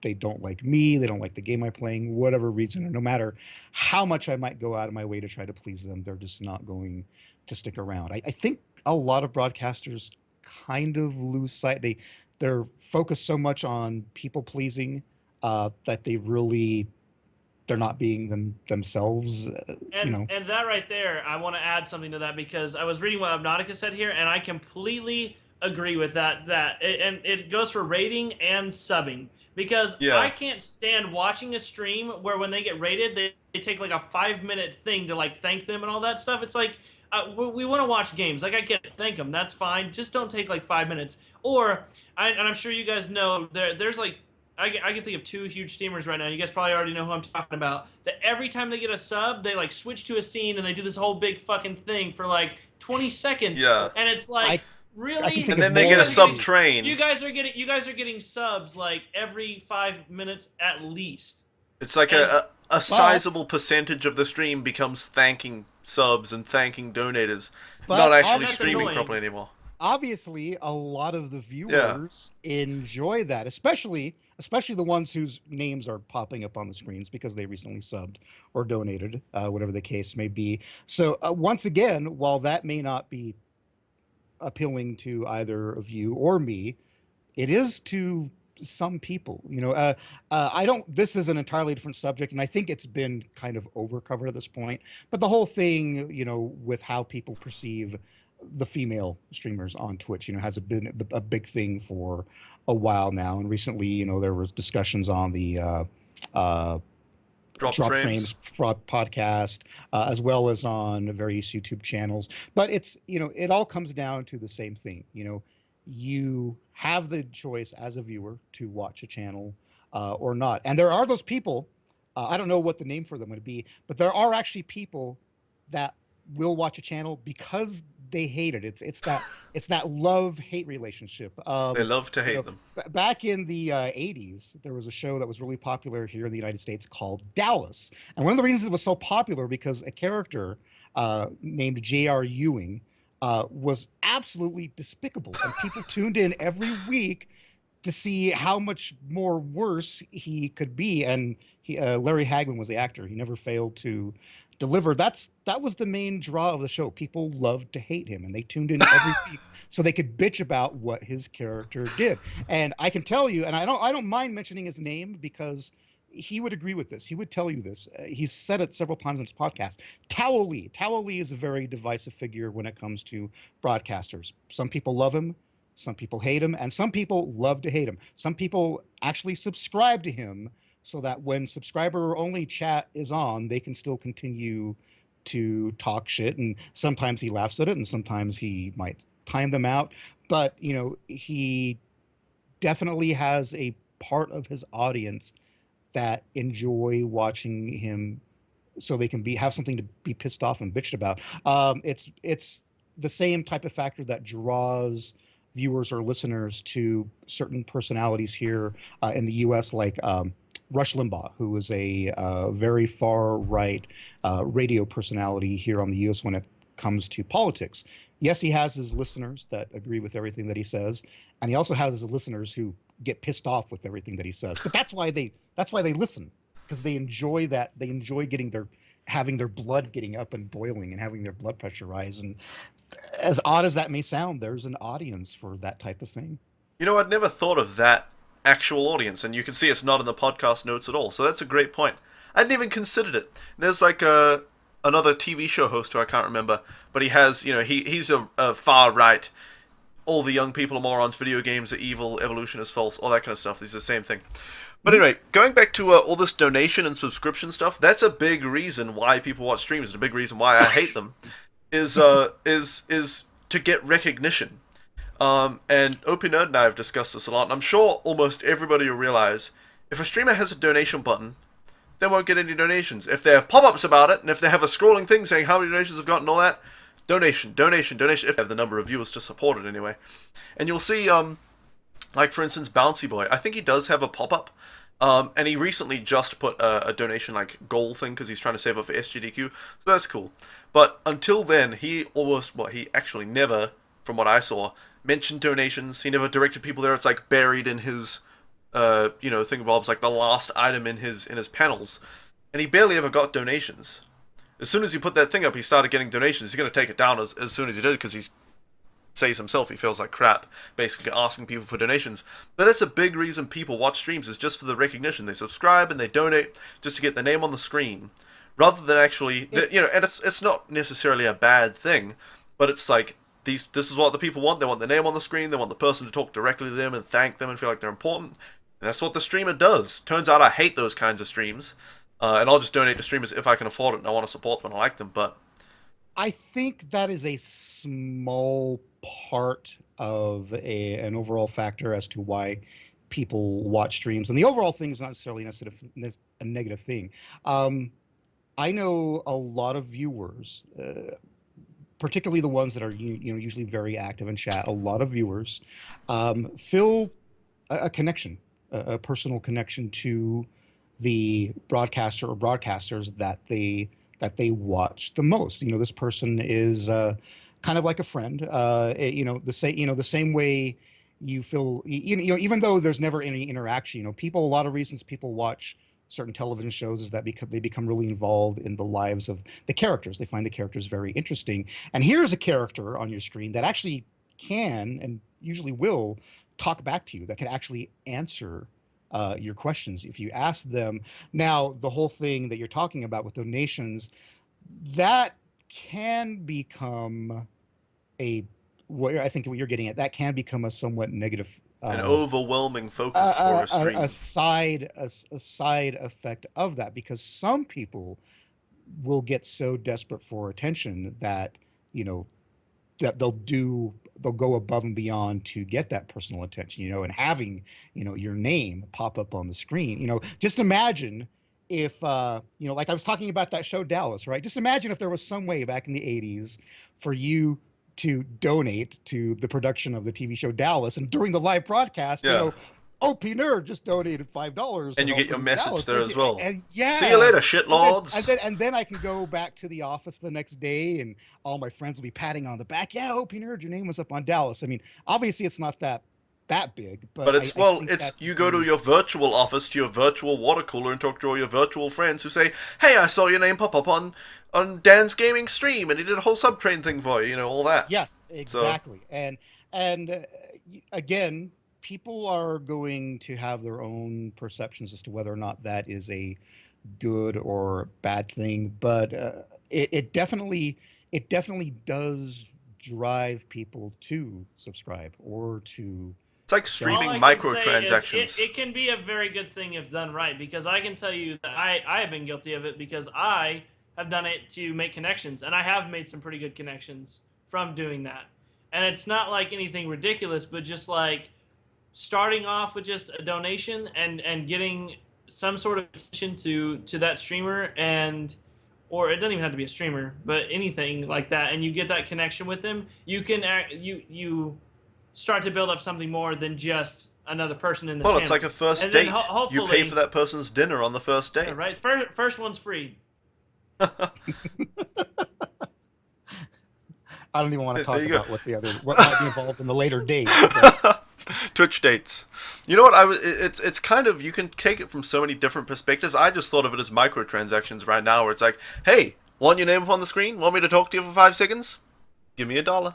They don't like me. They don't like the game I'm playing, whatever reason. And no matter how much I might go out of my way to try to please them, they're just not going to stick around. I think a lot of broadcasters kind of lose sight. they're focused so much on people pleasing that they're not being themselves. And that right there, I want to add something to that because I was reading what Subnautica said here, and I completely agree with that. And it goes for rating and subbing because Yeah. I can't stand watching a stream where when they get rated, they take like a 5-minute thing to like thank them and all that stuff. It's like we want to watch games. Like I get it, thank them, that's fine. Just don't take like 5 minutes. Or and I'm sure you guys know there's like I can think of 2 huge streamers right now. You guys probably already know who I'm talking about. That every time they get a sub, they like switch to a scene and they do this whole big fucking thing for like 20 seconds. Yeah. And it's like, really? think And then they get a sub train. You guys are getting subs like every 5 minutes at least. It's like a sizable percentage of the stream becomes thanking subs and thanking donators, But not actually that's streaming annoying. properly anymore. Obviously, a lot of the viewers enjoy that, especially the ones whose names are popping up on the screens because they recently subbed or donated, whatever the case may be. So once again, while that may not be appealing to either of you or me, it is to some people. I don't. This is an entirely different subject, and I think it's been kind of overcovered at this point. But the whole thing, with how people perceive the female streamers on Twitch, has been a big thing for a while now. And recently, there was discussions on the Drop Drop frames. Fraud podcast, as well as on various YouTube channels. But it's, it all comes down to the same thing. You have the choice as a viewer to watch a channel or not. And there are those people, I don't know what the name for them would be, but there are actually people that will watch a channel because they hate it. It's that love-hate relationship. They love to hate them. Back in the 80s, there was a show that was really popular here in the United States called Dallas. And one of the reasons it was so popular because a character named J.R. Ewing was absolutely despicable. And people tuned in every week to see how much more worse he could be. And Larry Hagman was the actor. He never failed to deliver. That was the main draw of the show. People loved to hate him, and they tuned in every week so they could bitch about what his character did. And I can tell you, and I don't mind mentioning his name because he would agree with this. He would tell you this. He's said it several times on his podcast. Tao Li. Tao Li is a very divisive figure when it comes to broadcasters. Some people love him, some people hate him, and some people love to hate him. Some people actually subscribe to him so that when subscriber-only chat is on, they can still continue to talk shit. And sometimes he laughs at it, and sometimes he might time them out. But, he definitely has a part of his audience that enjoy watching him so they can have something to be pissed off and bitched about. It's the same type of factor that draws viewers or listeners to certain personalities here in the U.S., like Rush Limbaugh, who is a very far-right radio personality here on the U.S. when it comes to politics. Yes, he has his listeners that agree with everything that he says, and he also has his listeners who get pissed off with everything that he says. But that's why they listen, because they enjoy that. They enjoy having their blood getting up and boiling and having their blood pressure rise. And as odd as that may sound, there's an audience for that type of thing. I'd never thought of that actual audience, and you can see it's not in the podcast notes at all. So that's a great point. I hadn't even considered it. There's like another TV show host who I can't remember, but he has, he's a far right. All the young people are morons, video games are evil, evolution is false, all that kind of stuff. It's the same thing. But anyway, going back to all this donation and subscription stuff, that's a big reason why people watch streams, and a big reason why I hate them, is to get recognition. And OPNerd and I have discussed this a lot, and I'm sure almost everybody will realize, if a streamer has a donation button, they won't get any donations. If they have pop-ups about it, and if they have a scrolling thing saying how many donations they've gotten, all that, donation, if they have the number of viewers to support it anyway. And you'll see, like for instance, Bouncy Boy, I think he does have a pop-up, and he recently just put a donation like goal thing because he's trying to save up for SGDQ, so that's cool. But until then, he actually never, from what I saw, mentioned donations. He never directed people there. It's like buried in his, thingamabobs, like the last item in his panels, and he barely ever got donations. As soon as he put that thing up, he started getting donations. He's going to take it down as soon as he did because he's says himself, he feels like crap, basically asking people for donations. But that's a big reason people watch streams, is just for the recognition. They subscribe and they donate just to get their name on the screen, rather than actually, and it's not necessarily a bad thing, but it's like, this is what the people want. They want their name on the screen, they want the person to talk directly to them and thank them and feel like they're important. And that's what the streamer does. Turns out I hate those kinds of streams, and I'll just donate to streamers if I can afford it and I want to support them and I like them, but... I think that is a small part of an overall factor as to why people watch streams. And the overall thing is not necessarily a negative thing. I know a lot of viewers, particularly the ones that are usually very active in chat. A lot of viewers feel a connection, a personal connection to the broadcaster or broadcasters that they watch the most. This person is kind of like a friend. The same way you feel. Even though there's never any interaction. A lot of reasons people watch certain television shows is that because they become really involved in the lives of the characters. They find the characters very interesting. And here's a character on your screen that actually can and usually will talk back to you, that can actually answer your questions if you ask them. Now, the whole thing that you're talking about with donations, that can become what I think what you're getting at, that can become a somewhat negative, an overwhelming focus for a stream. A side effect of that, because some people will get so desperate for attention that that they'll go above and beyond to get that personal attention, and having, your name pop up on the screen. Just imagine if, like I was talking about that show Dallas, right? Just imagine if there was some way back in the 80s for you to donate to the production of the TV show Dallas, and during the live broadcast, OPNerd just donated $5, and you get your message Dallas there as well. And see you later, shitlords. And then I can go back to the office the next day, and all my friends will be patting on the back. Yeah, OPNerd, your name was up on Dallas. I mean, obviously it's not that big, but it's you go to your virtual office, to your virtual water cooler, and talk to all your virtual friends who say, "Hey, I saw your name pop up on Dan's gaming stream, and he did a whole subtrain thing for you." All that. Yes, exactly. So, and again, people are going to have their own perceptions as to whether or not that is a good or bad thing, but it definitely does drive people to subscribe or to. It's like streaming microtransactions. It can be a very good thing if done right, because I can tell you that I have been guilty of it, because I have done it to make connections, and I have made some pretty good connections from doing that. And it's not like anything ridiculous, but just like starting off with just a donation and getting some sort of attention to that streamer, or it doesn't even have to be a streamer, but anything like that, and you get that connection with them, you can you start to build up something more than just another person in the channel. It's like a first date. You pay for that person's dinner on the first date. Yeah, right. First one's free. I don't even want to talk about what might be involved in the later date. Twitch dates. You know what? It's kind of, you can take it from so many different perspectives. I just thought of it as microtransactions right now, where it's like, hey, want your name up on the screen? Want me to talk to you for 5 seconds? Give me $1.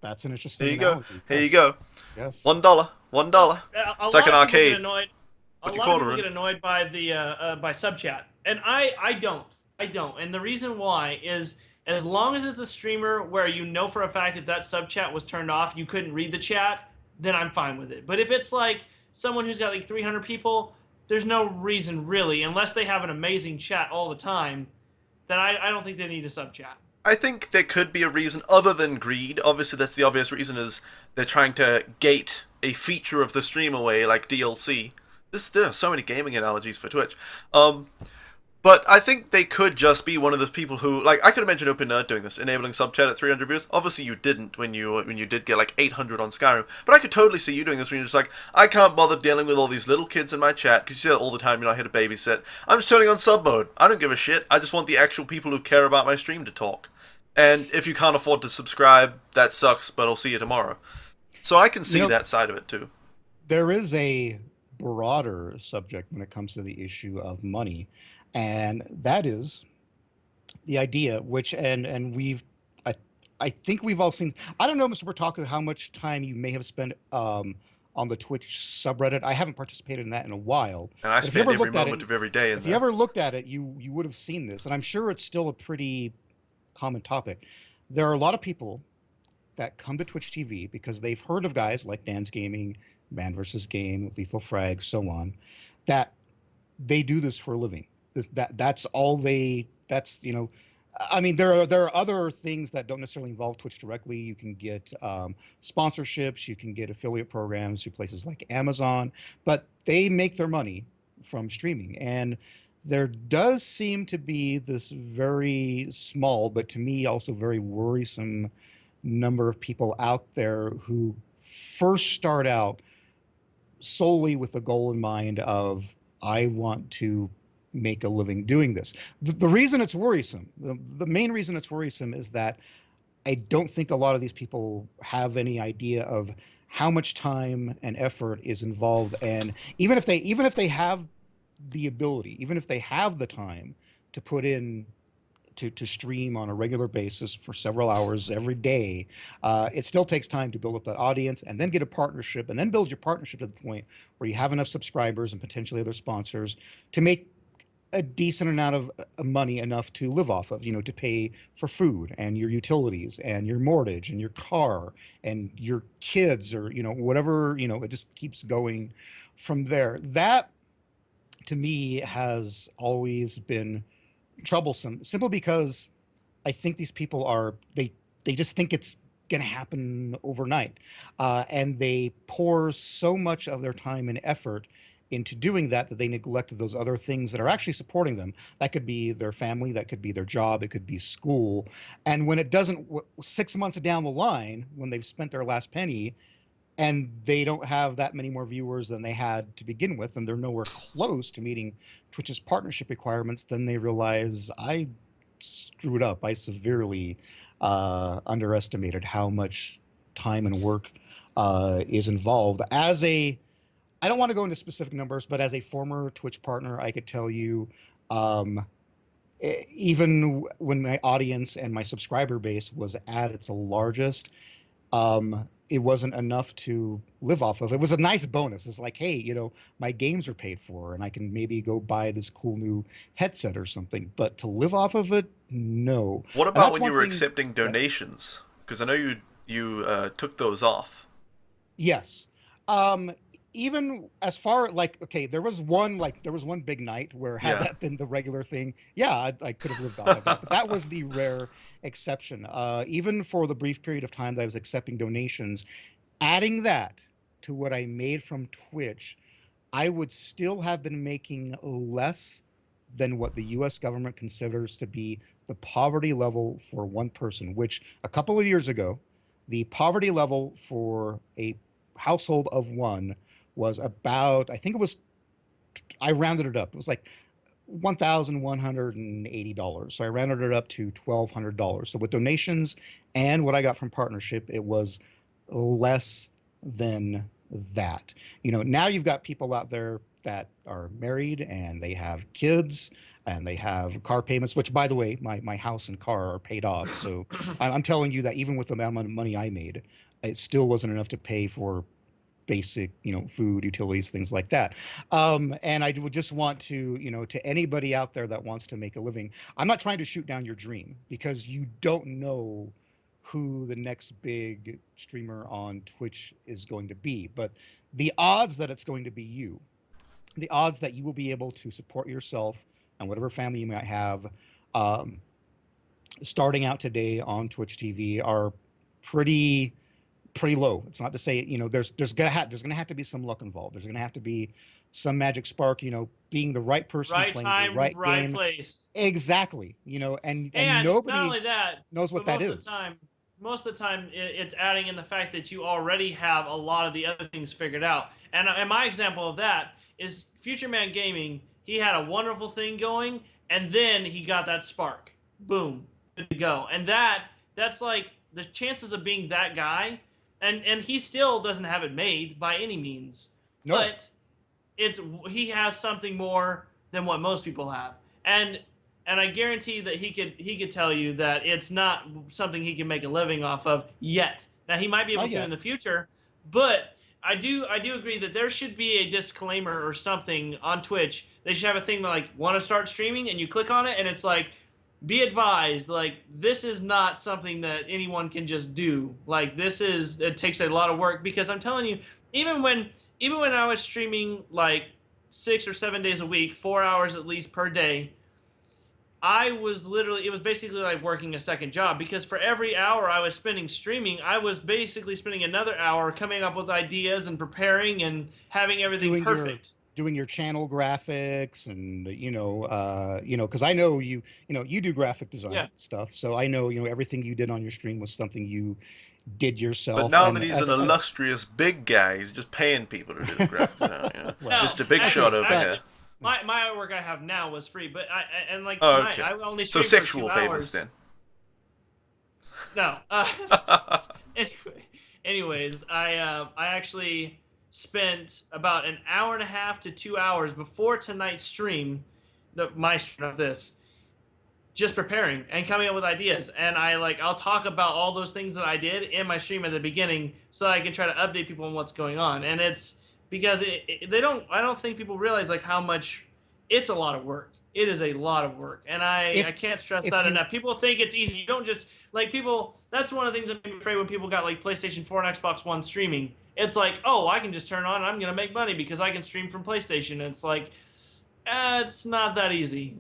That's an interesting. There you analogy. go. Here you go. Yes. $1. It's like an arcade. A lot of people get annoyed by the by sub chat, and I don't. And the reason why is, as long as it's a streamer where for a fact if that sub chat was turned off, you couldn't read the chat, then I'm fine with it. But if it's like someone who's got like 300 people, there's no reason really, unless they have an amazing chat all the time, that I don't think they need a sub chat. I think there could be a reason other than greed. Obviously, that's the obvious reason, is they're trying to gate a feature of the stream away, like DLC. There are so many gaming analogies for Twitch. But I think they could just be one of those people who, like, I could imagine OPNerd doing this, enabling sub chat at 300 views. Obviously, you didn't when you did get like 800 on Skyrim. But I could totally see you doing this when you're just like, I can't bother dealing with all these little kids in my chat, because you see that all the time. You're not here to babysit. I'm just turning on sub mode. I don't give a shit. I just want the actual people who care about my stream to talk. And if you can't afford to subscribe, that sucks. But I'll see you tomorrow. So I can see that side of it too. There is a broader subject when it comes to the issue of money. And that is the idea, which and we've I think we've all seen. I don't know, MrBrotaku, how much time you may have spent on the Twitch subreddit. I haven't participated in that in a while. And I But if you spend ever every looked at moment it, of every day in if you there. ever looked at it, you would have seen this, and I'm sure it's still a pretty common topic. There are a lot of people that come to Twitch TV because they've heard of guys like Dan's Gaming, Man vs. Game, Lethal Frag, so on, that they do this for a living. That's all they. That's I mean, there are other things that don't necessarily involve Twitch directly. You can get sponsorships, you can get affiliate programs through places like Amazon, but they make their money from streaming. And there does seem to be this very small, but to me also very worrisome number of people out there who first start out solely with the goal in mind of, I want to make a living doing this. The reason it's worrisome, the main reason it's worrisome, is that I don't think a lot of these people have any idea of how much time and effort is involved. And even if they have the ability, even if they have the time to put in to stream on a regular basis for several hours every day, it still takes time to build up that audience and then get a partnership and then build your partnership to the point where you have enough subscribers and potentially other sponsors to make a decent amount of money, enough to live off of, to pay for food and your utilities and your mortgage and your car and your kids, or, whatever, it just keeps going from there. That to me has always been troublesome, simply because I think these people they just think it's going to happen overnight, and they pour so much of their time and effort into doing that they neglected those other things that are actually supporting them. That could be their family, that could be their job, it could be school. And when it doesn't, 6 months down the line, when they've spent their last penny and they don't have that many more viewers than they had to begin with, and they're nowhere close to meeting Twitch's partnership requirements, then they realize, I screwed up. I severely underestimated how much time and work is involved. I don't want to go into specific numbers, but as a former Twitch partner, I could tell you, even when my audience and my subscriber base was at its largest, it wasn't enough to live off of. It was a nice bonus. It's like, hey, my games are paid for and I can maybe go buy this cool new headset or something. But to live off of it, no. What And about that's when one you were thing. accepting donations? Because I know you took those off. Yes. Even as far, like, okay, there was one big night where, had Yeah. that been the regular thing, yeah, I could have lived off of that. But that was the rare exception. Even for the brief period of time that I was accepting donations, adding that to what I made from Twitch, I would still have been making less than what the US government considers to be the poverty level for one person, which a couple of years ago, the poverty level for a household of one was about, I think it was, I rounded it up. It was like $1,180. So I rounded it up to $1,200. So with donations and what I got from partnership, it was less than that. Now you've got people out there that are married and they have kids and they have car payments, which, by the way, my house and car are paid off. So I'm telling you that even with the amount of money I made, it still wasn't enough to pay for basic, food, utilities, things like that. And I would just want to, to anybody out there that wants to make a living, I'm not trying to shoot down your dream, because you don't know who the next big streamer on Twitch is going to be. But the odds that it's going to be you, the odds that you will be able to support yourself and whatever family you might have, starting out today on Twitch TV, are pretty low. It's not to say, there's gonna have to be some luck involved. There's gonna have to be some magic spark, being the right person, Right playing time, the right right game. place. Exactly. And And nobody not only that, knows what but that is. most of the time, it's adding in the fact that you already have a lot of the other things figured out. And my example of that is Future Man Gaming. He had a wonderful thing going, and then he got that spark. Boom, good to go. And that's like the chances of being that guy. And he still doesn't have it made by any means. No. But he has something more than what most people have. And and I guarantee that he could tell you that it's not something he can make a living off of yet. Now he might be able to in the future, but I do agree that there should be a disclaimer or something on Twitch. They should have a thing like want to start streaming, and you click on it, and it's like, be advised, like this is not something that anyone can just do. Like it takes a lot of work, because I'm telling you, even when I was streaming like 6 or 7 days a week, 4 hours at least per day, it was basically like working a second job, because for every hour I was spending streaming, I was basically spending another hour coming up with ideas and preparing and having everything perfect. Doing your channel graphics and because I know you do graphic design stuff, so I know everything you did on your stream was something you did yourself. But now that he's an illustrious big guy, he's just paying people to do the graphics now. Well, Mr. Big Shot over here. My artwork I have now was free, but tonight I only streamed so sexual for 2 favors hours. then. No. Anyways, I actually spent about an hour and a half to 2 hours before tonight's stream, my stream of this, just preparing and coming up with ideas. And I'll talk about all those things that I did in my stream at the beginning, so I can try to update people on what's going on. And it's because I don't think people realize like how much it's a lot of work. It is a lot of work, and I can't stress that enough. People think it's easy. You don't just that's one of the things that made me afraid when people got like PlayStation 4 and Xbox One streaming. It's like, oh, I can just turn on and I'm gonna make money because I can stream from PlayStation. And it's like, it's not that easy.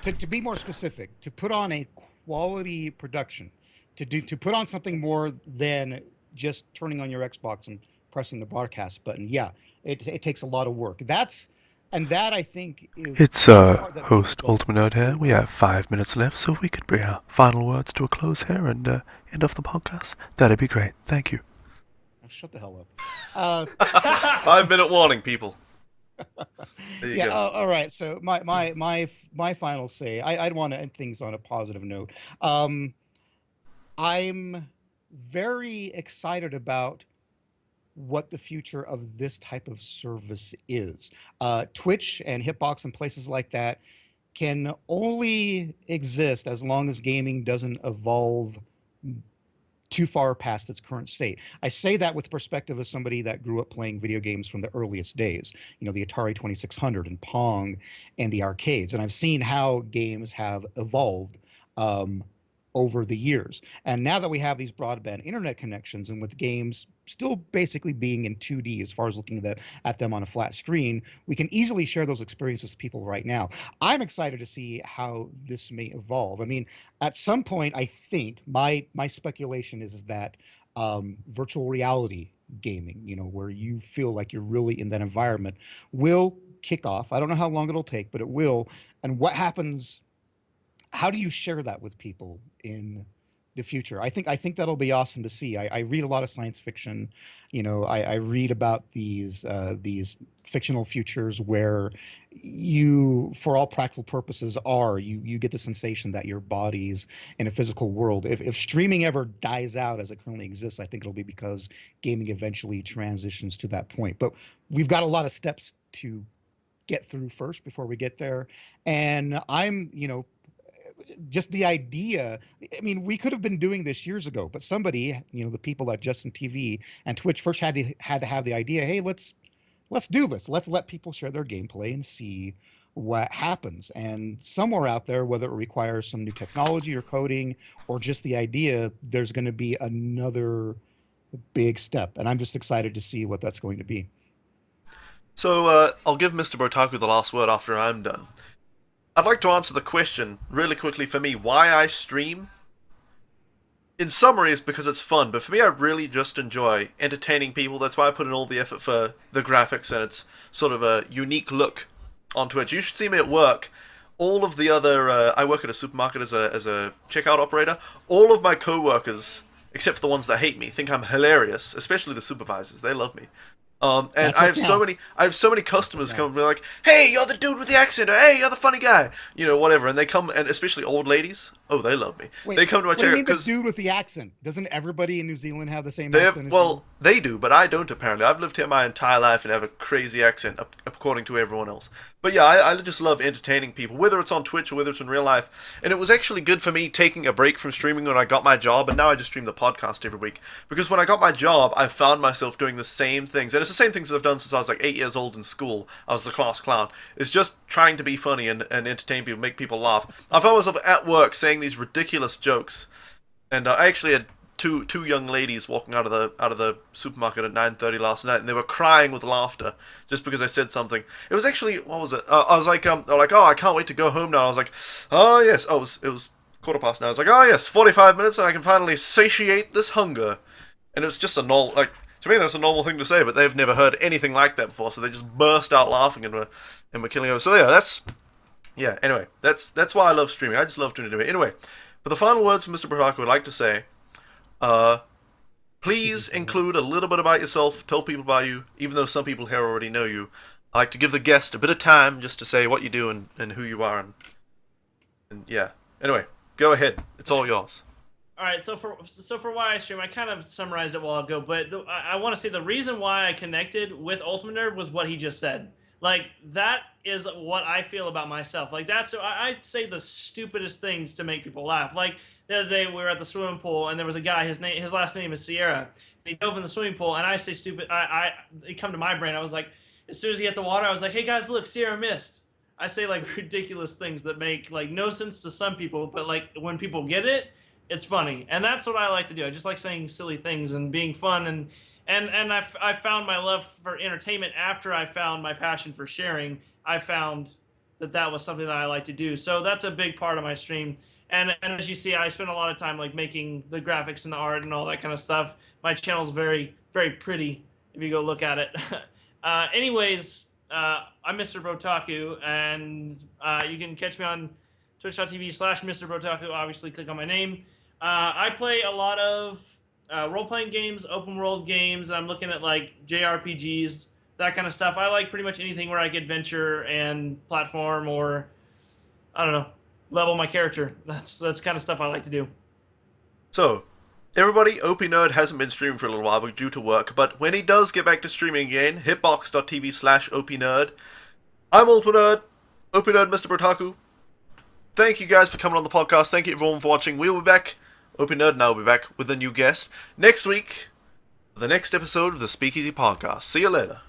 To be more specific, to put on a quality production, to put on something more than just turning on your Xbox and pressing the broadcast button. Yeah, it takes a lot of work. That I think is. It's host OPNerd here. We have 5 minutes left, so if we could bring our final words to a close here and end off the podcast, that'd be great. Thank you. Shut the hell up. 5-minute warning, people. There you go. All right. So my final say, I'd want to end things on a positive note. I'm very excited about what the future of this type of service is. Twitch and Hitbox and places like that can only exist as long as gaming doesn't evolve too far past its current state. I say that with the perspective of somebody that grew up playing video games from the earliest days, the Atari 2600 and Pong and the arcades. And I've seen how games have evolved over the years. And now that we have these broadband internet connections, and with games still basically being in 2D as far as looking at them on a flat screen, we can easily share those experiences with people right now. I'm excited to see how this may evolve. I mean, at some point, I think my speculation is that virtual reality gaming, where you feel like you're really in that environment, will kick off. I don't know how long it'll take, but it will. And what happens? How do you share that with people in the future? I think that'll be awesome to see. I read a lot of science fiction. I read about these fictional futures where you, for all practical purposes, you get the sensation that your body's in a physical world. If streaming ever dies out as it currently exists, I think it'll be because gaming eventually transitions to that point. But we've got a lot of steps to get through first before we get there. And I'm, just the idea. I mean, we could have been doing this years ago, but somebody, the people at Justin TV and Twitch first had to have the idea. Hey, let's do this. Let's let people share their gameplay and see what happens. And somewhere out there, whether it requires some new technology or coding or just the idea, there's going to be another big step. And I'm just excited to see what that's going to be. So I'll give MrBrotaku the last word after I'm done. I'd like to answer the question, really quickly for me, why I stream. In summary, it's because it's fun, but for me, I really just enjoy entertaining people. That's why I put in all the effort for the graphics, and it's sort of a unique look onto it. You should see me at work. All of the other, I work at a supermarket as a checkout operator. All of my co-workers, except for the ones that hate me, think I'm hilarious, especially the supervisors. They love me. And That's I what counts. have so many customers That's come what and be like, "Hey, you're the dude with the accent," or "Hey, you're the funny guy," whatever. And they come, and especially old ladies. Oh, they love me. Wait, They come to my what do you checkout mean the because dude with the accent? Doesn't everybody in New Zealand have the same they have. accent as you? Well, they do, but I don't apparently. I've lived here my entire life and have a crazy accent, according to everyone else. But yeah, I just love entertaining people, whether it's on Twitch or whether it's in real life. And it was actually good for me taking a break from streaming when I got my job, and now I just stream the podcast every week. Because when I got my job, I found myself doing the same things. And it's the same things that I've done since I was like 8 years old in school. I was the class clown. It's just trying to be funny and entertain people, make people laugh. I found myself at work saying these ridiculous jokes. And I actually had two young ladies walking out of the supermarket at 9:30 last night, and they were crying with laughter just because I said something. It was actually, what was it? I was like, they're like, "Oh, I can't wait to go home now." I was like, "Oh yes." Oh, it was 1:15 now. I was like, "Oh yes, 45 minutes, and I can finally satiate this hunger." And it was just a normal, like, to me that's a normal thing to say, but they've never heard anything like that before, so they just burst out laughing and were killing over. So yeah. Anyway, that's why I love streaming. I just love doing it. Anyway, for the final words from MrBrotaku, I'd like to say, please include a little bit about yourself, tell people about you, even though some people here already know you. I like to give the guest a bit of time just to say what you do and who you are, and yeah. Anyway, go ahead. It's all yours. All right, so for why I stream, I kind of summarized it a while ago, but I want to say the reason why I connected with UltimateNerd was what he just said. Like, that is what I feel about myself. Like, I say the stupidest things to make people laugh. Like, the other day we were at the swimming pool, and there was a guy, his last name is Sierra, and he dove in the swimming pool, and I say stupid, it come to my brain, I was like, as soon as he hit the water, I was like, "Hey guys, look, Sierra missed." I say, like, ridiculous things that make, like, no sense to some people, but, like, when people get it, it's funny, and that's what I like to do. I just like saying silly things and being fun, and I found my love for entertainment after I found my passion for sharing. I found that was something that I like to do, so that's a big part of my stream. And as you see, I spend a lot of time like making the graphics and the art and all that kind of stuff. My channel's very, very pretty if you go look at it. Anyways, I'm MrBrotaku, and you can catch me on twitch.tv/MrBrotaku. Obviously, click on my name. I play a lot of role-playing games, open world games. I'm looking at like JRPGs, that kind of stuff. I like pretty much anything where I can adventure and platform, or I don't know, level my character. That's kind of stuff I like to do. So, everybody, OPNerd hasn't been streaming for a little while due to work, but when he does get back to streaming again, hitbox.tv/OPNerd. I'm OPNerd, MrBrotaku. Thank you guys for coming on the podcast. Thank you everyone for watching. We'll be back. OPNerd and I will be back with a new guest next week for the next episode of the Speakeasy podcast. See you later.